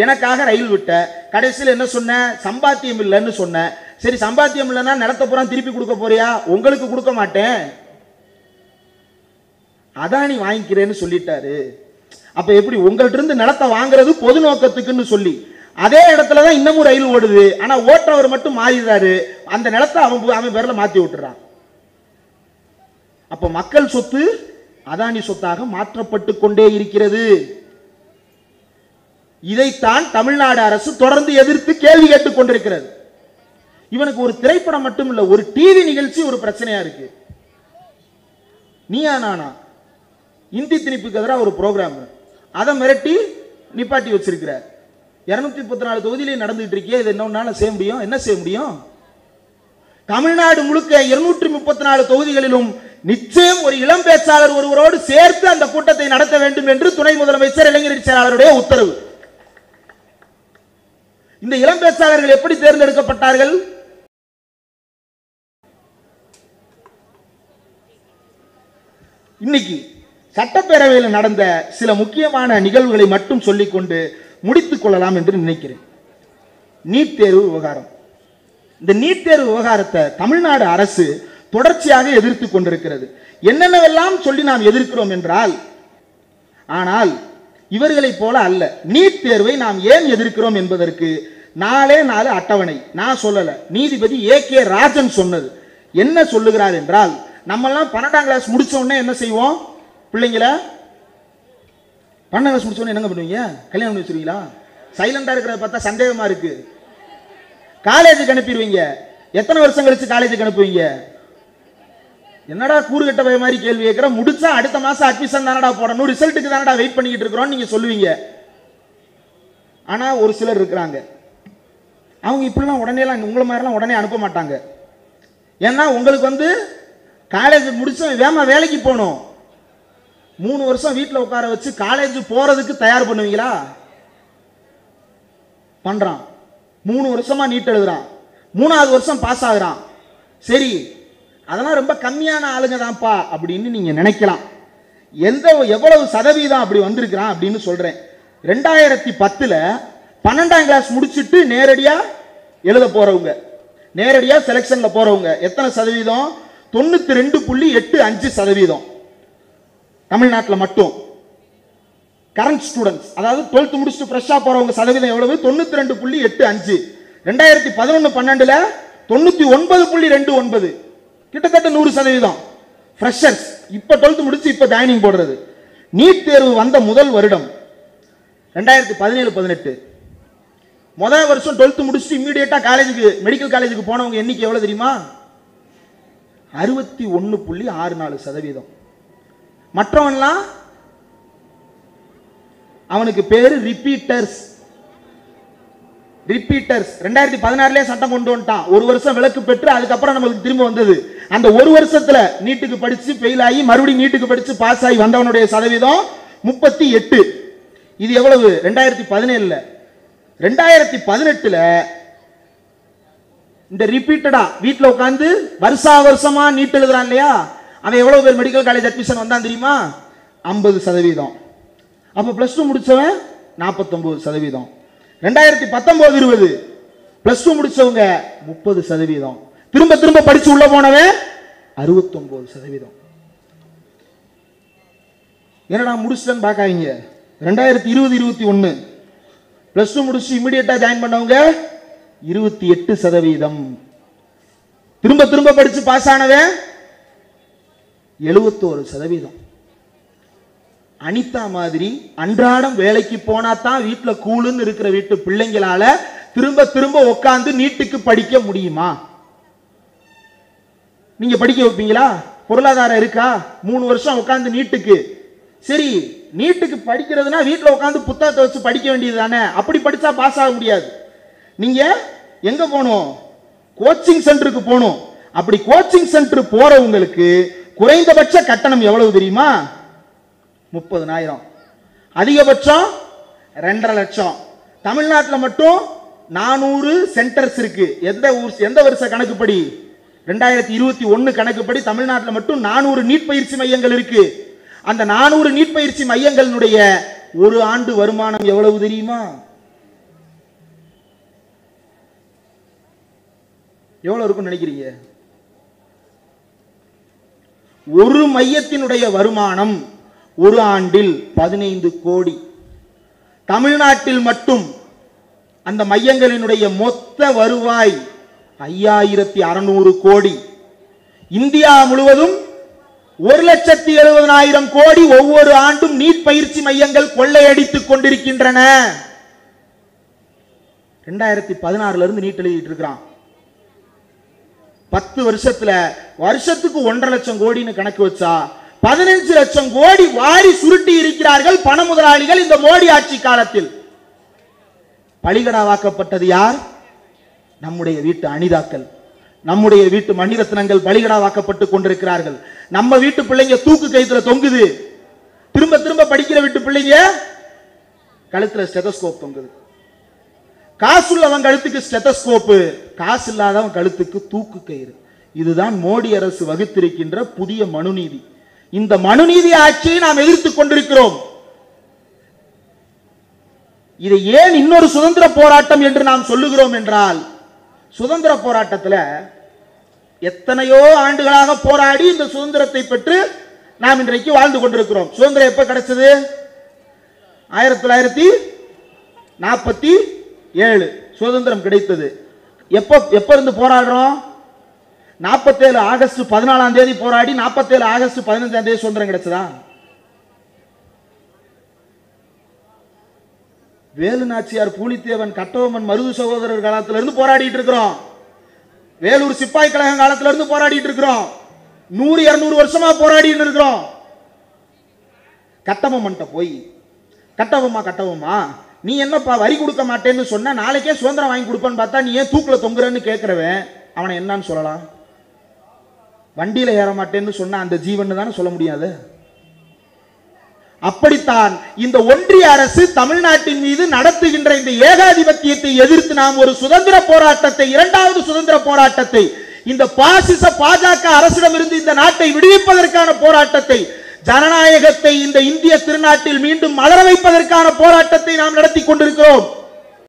எனக்காக ரயில் விட்ட. கடைசியில் என்ன சொன்ன? சம்பாத்தியம் இல்லைன்னு சொன்ன. சரி, சம்பாத்தியம் இல்லைன்னா நிலத்தை பூரா திருப்பி கொடுக்க போறியா? உங்களுக்கு கொடுக்க மாட்டேன், அதானி வாங்கிக்கிறேன்னு சொல்லிட்டாரு. அப்ப எப்படி உங்கள்ட்ட இருந்து நிலத்தை வாங்குறது பொது நோக்கத்துக்குன்னு சொல்லி அதே இடத்துலதான் இன்னமும் ரயில் ஓடுது. ஆனா ஓட்டுறவர் மட்டும் மாறிடுறாரு. அந்த நிலத்தை அவன் பேர்ல மாத்தி விட்டுறான். அப்ப மக்கள் சொத்து அதானி சொத்தாக மாற்றப்பட்டு கொண்டே இருக்கிறது. இதைத்தான் தமிழ்நாடு அரசு தொடர்ந்து எதிர்த்து கேள்வி கேட்டுக் கொண்டிருக்கிறது. இவனுக்கு ஒரு திரைப்படம் மட்டும் இல்ல, ஒரு டிவி நிகழ்ச்சி ஒரு பிரச்சனையா இருக்கு. நீயா நானா இந்தி திணிப்புக்கு எதிராக ஒரு ப்ரோக்ராம், அதை மிரட்டி நிப்பாட்டி வச்சிருக்கிற. 234 தொகுதியிலே நடந்துட்டு இருக்கே. இது என்ன செய்ய முடியும்? என்ன செய்ய முடியும்? தமிழ்நாடு முழுக்க 234 தொகுதிகளிலும் நிச்சயம் ஒரு இளம் பேச்சாளர் ஒருவரோடு சேர்த்து அந்த கூட்டத்தை நடத்த வேண்டும் என்று துணை முதலமைச்சர் இளைஞர் செயலாளருடைய உத்தரவு. இந்த இளம் பேச்சாளர்கள் எப்படி தேர்ந்தெடுக்கப்பட்டார்கள்? இன்னைக்கு சட்டப்பேரவையில் நடந்த சில முக்கியமான நிகழ்வுகளை மட்டும் சொல்லிக்கொண்டு முடித்துக் கொள்ளலாம் என்று நினைக்கிறேன். நீட் தேர்வு விவகாரம். இந்த நீட் தேர்வு விவகாரத்தை தமிழ்நாடு அரசு தொடர்ச்சியாக எதிர்த்து கொண்டிருக்கிறது. என்னென்னவெல்லாம் சொல்லி நாம் எதிர்க்கிறோம் என்றால், ஆனால் இவர்களை போல அல்ல. நீட் தேர்வை நாம் ஏன் எதிர்க்கிறோம் என்பதற்கு 4 அட்டவணை. நான் சொல்லல, நீதிபதி AK ராஜன் சொன்னது. என்ன சொல்லுகிறார் என்றால், நம்மெல்லாம் 12ஆம் கிளாஸ் முடிச்ச உடனே என்ன செய்வோம்? பிள்ளைங்கள 12ஆம் கிளாஸ் முடிச்ச உடனே என்னங்க பண்ணுவீங்க? கல்யாணம் பண்ணி வச்சிருவீங்களா? சைலண்டா இருக்கிறத பார்த்தா சந்தேகமா இருக்கு. காலேஜுக்கு அனுப்பிடுவீங்க. எத்தனை வருஷம் கழிச்சு காலேஜுக்கு அனுப்புவீங்க? என்னடா கூறுகட்ட பய மாதிரி கேள்வி கேட்கிற? முடிச்சா அடுத்த மாசம் அட்மிஷன் தானடா போடணும், ரிசல்ட்டுக்கு தானடா வெயிட் பண்ணிக்கிட்டு இருக்கிறோம் நீங்க சொல்லுவீங்க. ஆனா ஒரு சிலர் இருக்கிறாங்க, அவங்க இப்படிலாம் உடனேலாம் உங்களை மாதிரிலாம் உடனே அனுப்ப மாட்டாங்க. ஏன்னா உங்களுக்கு காலேஜ் முடிச்சு வேமா வேலைக்கு போகணும். 3 வருஷம் வீட்டில் உட்கார வச்சு காலேஜ் போறதுக்கு தயார் பண்ணுவீங்களா? பண்றான். 3 வருஷமா நீட் எழுதுறான், 3வது வருஷம் பாஸ் ஆகுறான். சரி, அதெல்லாம் ரொம்ப கம்மியான ஆளுங்க தான்ப்பா அப்படின்னு நீங்க நினைக்கலாம். எவ்வளவு சதவீதம் அப்படி வந்திருக்கிறான் அப்படின்னு சொல்றேன். 2010 12ஆம் கிளாஸ் முடிச்சுட்டு நேரடியா எழுத போறவங்க, நேரடியா செலக்ஷன்ல போறவங்க எத்தனை சதவீதம்? 92.85%. தமிழ்நாட்டில் மட்டும் கரண்ட் ஸ்டூடெண்ட்ஸ், அதாவது 12th முடிச்சுட்டு ஃப்ரெஷ்ஷா போறவங்க சதவீதம் எவ்வளவு? 92.85. 2011-12 99.29, கிட்டத்தட்ட 100%. ஃப்ரெஷர்ஸ் இப்ப 12th முடிச்சு இப்ப ஜாயினிங் போடுறது. நீட் தேர்வு வந்த முதல் வருடம் 2017-18. முதல் வருஷம் 12th முடிச்சுட்டு இம்மீடியட்டா காலேஜுக்கு, மெடிக்கல் காலேஜுக்கு போனவங்க எண்ணிக்கை எவ்வளவு தெரியுமா? 61.64%. மற்றவன்லாம் அவனுக்கு பேரு ரிப்பீட்டர்ஸ். 2016 சட்டம் கொண்டு வந்துட்டான். ஒரு வருஷம் விலக்கு பெற்று அதுக்கப்புறம் நமக்கு திரும்ப வந்தது. அந்த ஒரு வருஷத்துல நீட்டுக்கு படிச்சு ஃபெயில் ஆகி மறுபடியும் நீட்டுக்கு படிச்சு பாஸ் ஆகி வந்தவனுடைய சதவீதம் 38. இது எவ்வளவு? 2017. 2018 இந்த ரிப்பீட்டடா வீட்டில் உட்காந்து வருஷமா நீட் எழுதுறான் இல்லையா, அவன் எவ்வளவு பேர் மெடிக்கல் காலேஜ் அட்மிஷன் வந்தான் தெரியுமா? 50%. அப்ப பிளஸ் 2 முடிச்சவன் 49%. 2019-20 பிளஸ் 2 முடிச்சவங்க 30%. திரும்ப திரும்ப படிச்சு உள்ள போனவன் 69%. என்னடா முடிச்சுட்டேன்னு பார்க்காதீங்க. 2020-21 பிளஸ் 2 முடிச்சு இமிடியேட்டா ஜாயின் பண்ணவங்க 28%. திரும்ப திரும்ப படிச்சு பாஸ் ஆனவன் 71%. அனிதா மாதிரி அன்றாடம் வேலைக்கு போனா தான் வீட்டுல கூலுன்னு இருக்கிற வீட்டு பிள்ளைங்களால திரும்ப திரும்ப உட்கார்ந்து நீட்டுக்கு படிக்க முடியுமா? நீங்க படிக்க வைப்பீங்களா? பொருளாதாரம் இருக்கா? 3 வருஷம் உட்கார்ந்து நீட்டுக்கு, சரி நீட்டுக்கு படிக்கிறதுனா வீட்டுல உட்கார்ந்து புத்தகத்தை வச்சு படிக்க வேண்டியது தானே. அப்படி படிச்சா பாஸ் ஆக முடியாது. நீங்க எங்க போகணும்? கோச்சிங் சென்டருக்கு போகணும். அப்படி கோச்சிங் சென்டர் போறவங்களுக்கு குறைந்தபட்ச கட்டணம் எவ்வளவு தெரியுமா? 30,000. அதிகபட்சம் 2.5 லட்சம். தமிழ்நாட்டில் மட்டும் 400 சென்டர்ஸ் இருக்கு. எந்த வருஷ கணக்குப்படி? 2021 கணக்குப்படி தமிழ்நாட்டில் மட்டும் 400 நீட் பயிற்சி மையங்கள் இருக்கு. அந்த 400 நீட் பயிற்சி மையங்களுடைய ஒரு ஆண்டு வருமானம் எவ்வளவு தெரியுமா? எவ்வளவு இருக்கும் நினைக்கிறீங்க? ஒரு மையத்தினுடைய வருமானம் ஒரு ஆண்டில் 15 கோடி. தமிழ்நாட்டில் மட்டும் அந்த மையங்களினுடைய மொத்த வருவாய் 5600 கோடி. இந்தியா முழுவதும் 1,70,000 கோடி ஒவ்வொரு ஆண்டும் நீட் பயிற்சி மையங்கள் கொள்ளையடித்துக் கொண்டிருக்கின்றன. 2016 இருந்து நீட் எழுதிட்டு இருக்கிறான். 10 வருஷத்துல வருஷத்துக்கு 1.5 லட்சம் கோடின்னு கணக்கு வச்சா 15 லட்சம் கோடி வாரி சுருட்டி இருக்கிறார்கள் பண முதலாளிகள் இந்த மோடி ஆட்சி காலத்தில். பலிகடாவாக்கப்பட்டது யார்? நம்முடைய வீட்டு அனிதாக்கள், நம்முடைய வீட்டு மணிரத்னங்கள் பலிகடாவாக்கப்பட்டு கொண்டிருக்கிறார்கள். நம்ம வீட்டு பிள்ளைங்க தூக்கு கயித்துல தொங்குது. திரும்ப திரும்ப படிக்கிற வீட்டு பிள்ளைங்க கழுத்துல ஸ்டெதஸ்கோப் தொங்குது. காசுள்ளவன் கழுத்துக்கு ஸ்டெதஸ்கோப்பு, காசு இல்லாதவன் கழுத்துக்கு தூக்கு கயிறு. இதுதான் மோடி அரசு வகுத்திருக்கின்ற புதிய மனுநீதி. இந்த மனுநீதி ஆட்சியை நாம் எதிர்த்துக் கொண்டிருக்கிறோம். இதை ஏன் இன்னொரு சுதந்திர போராட்டம் என்று நாம் சொல்லுகிறோம் என்றால், சுதந்திர போராட்டத்தில் எத்தனையோ ஆண்டுகளாக போராடி இந்த சுதந்திரத்தை பெற்று நாம் இன்றைக்கு வாழ்ந்து கொண்டிருக்கிறோம். சுதந்திரம் எப்ப கிடைச்சது? 1947 சுதந்திரம் கிடைத்தது. எப்ப இருந்து போராடுறோம்? 47 ஆகஸ்ட் 14ஆம் தேதி போராடி 47 ஆகஸ்ட் 15ஆம் தேதி சுதந்திரம் கிடைச்சதா? வேலு நாச்சியார், பூலித்தேவன், கட்டபொம்மன், மருது சகோதரர் காலத்துல இருந்து போராடிட்டு இருக்கிறோம். வேலூர் சிப்பாய் கழகம் காலத்துல இருந்து போராடிட்டு இருக்கிறோம். 100-200 வருஷமா போராடிட்டு இருக்கிறோம். கட்டபொம்மன் போய் கட்டபொம்மா நீ என்னப்பா வரி கொடுக்க மாட்டேன்னு சொன்ன, நாளைக்கே சுதந்திரம் வாங்கி கொடுப்பேன்னு பார்த்தா நீ ஏன் தூக்குல தொங்குறன்னு கேட்கிறவன் அவனை என்னன்னு சொல்லலாம்? வண்டியில ஏற மாட்டேன்னு சொன்ன அந்த ஜீவன் தானே சொல்ல முடியாது. அப்படித்தான் இந்த ஒன்றிய அரசு தமிழ்நாட்டின் மீது நடத்துகின்ற இந்த ஏகாதிபத்தியத்தை எதிர்த்து நாம் ஒரு சுதந்திர போராட்டத்தை, இரண்டாவது சுதந்திர போராட்டத்தை, இந்த பாசிச பாஜக அரசிடமிருந்து இந்த நாட்டை விடுவிப்பதற்கான போராட்டத்தை, ஜனநாயகத்தை இந்த இந்திய திருநாட்டில் மீண்டும் மலர வைப்பதற்கான போராட்டத்தை நாம் நடத்தி கொண்டிருக்கிறோம்.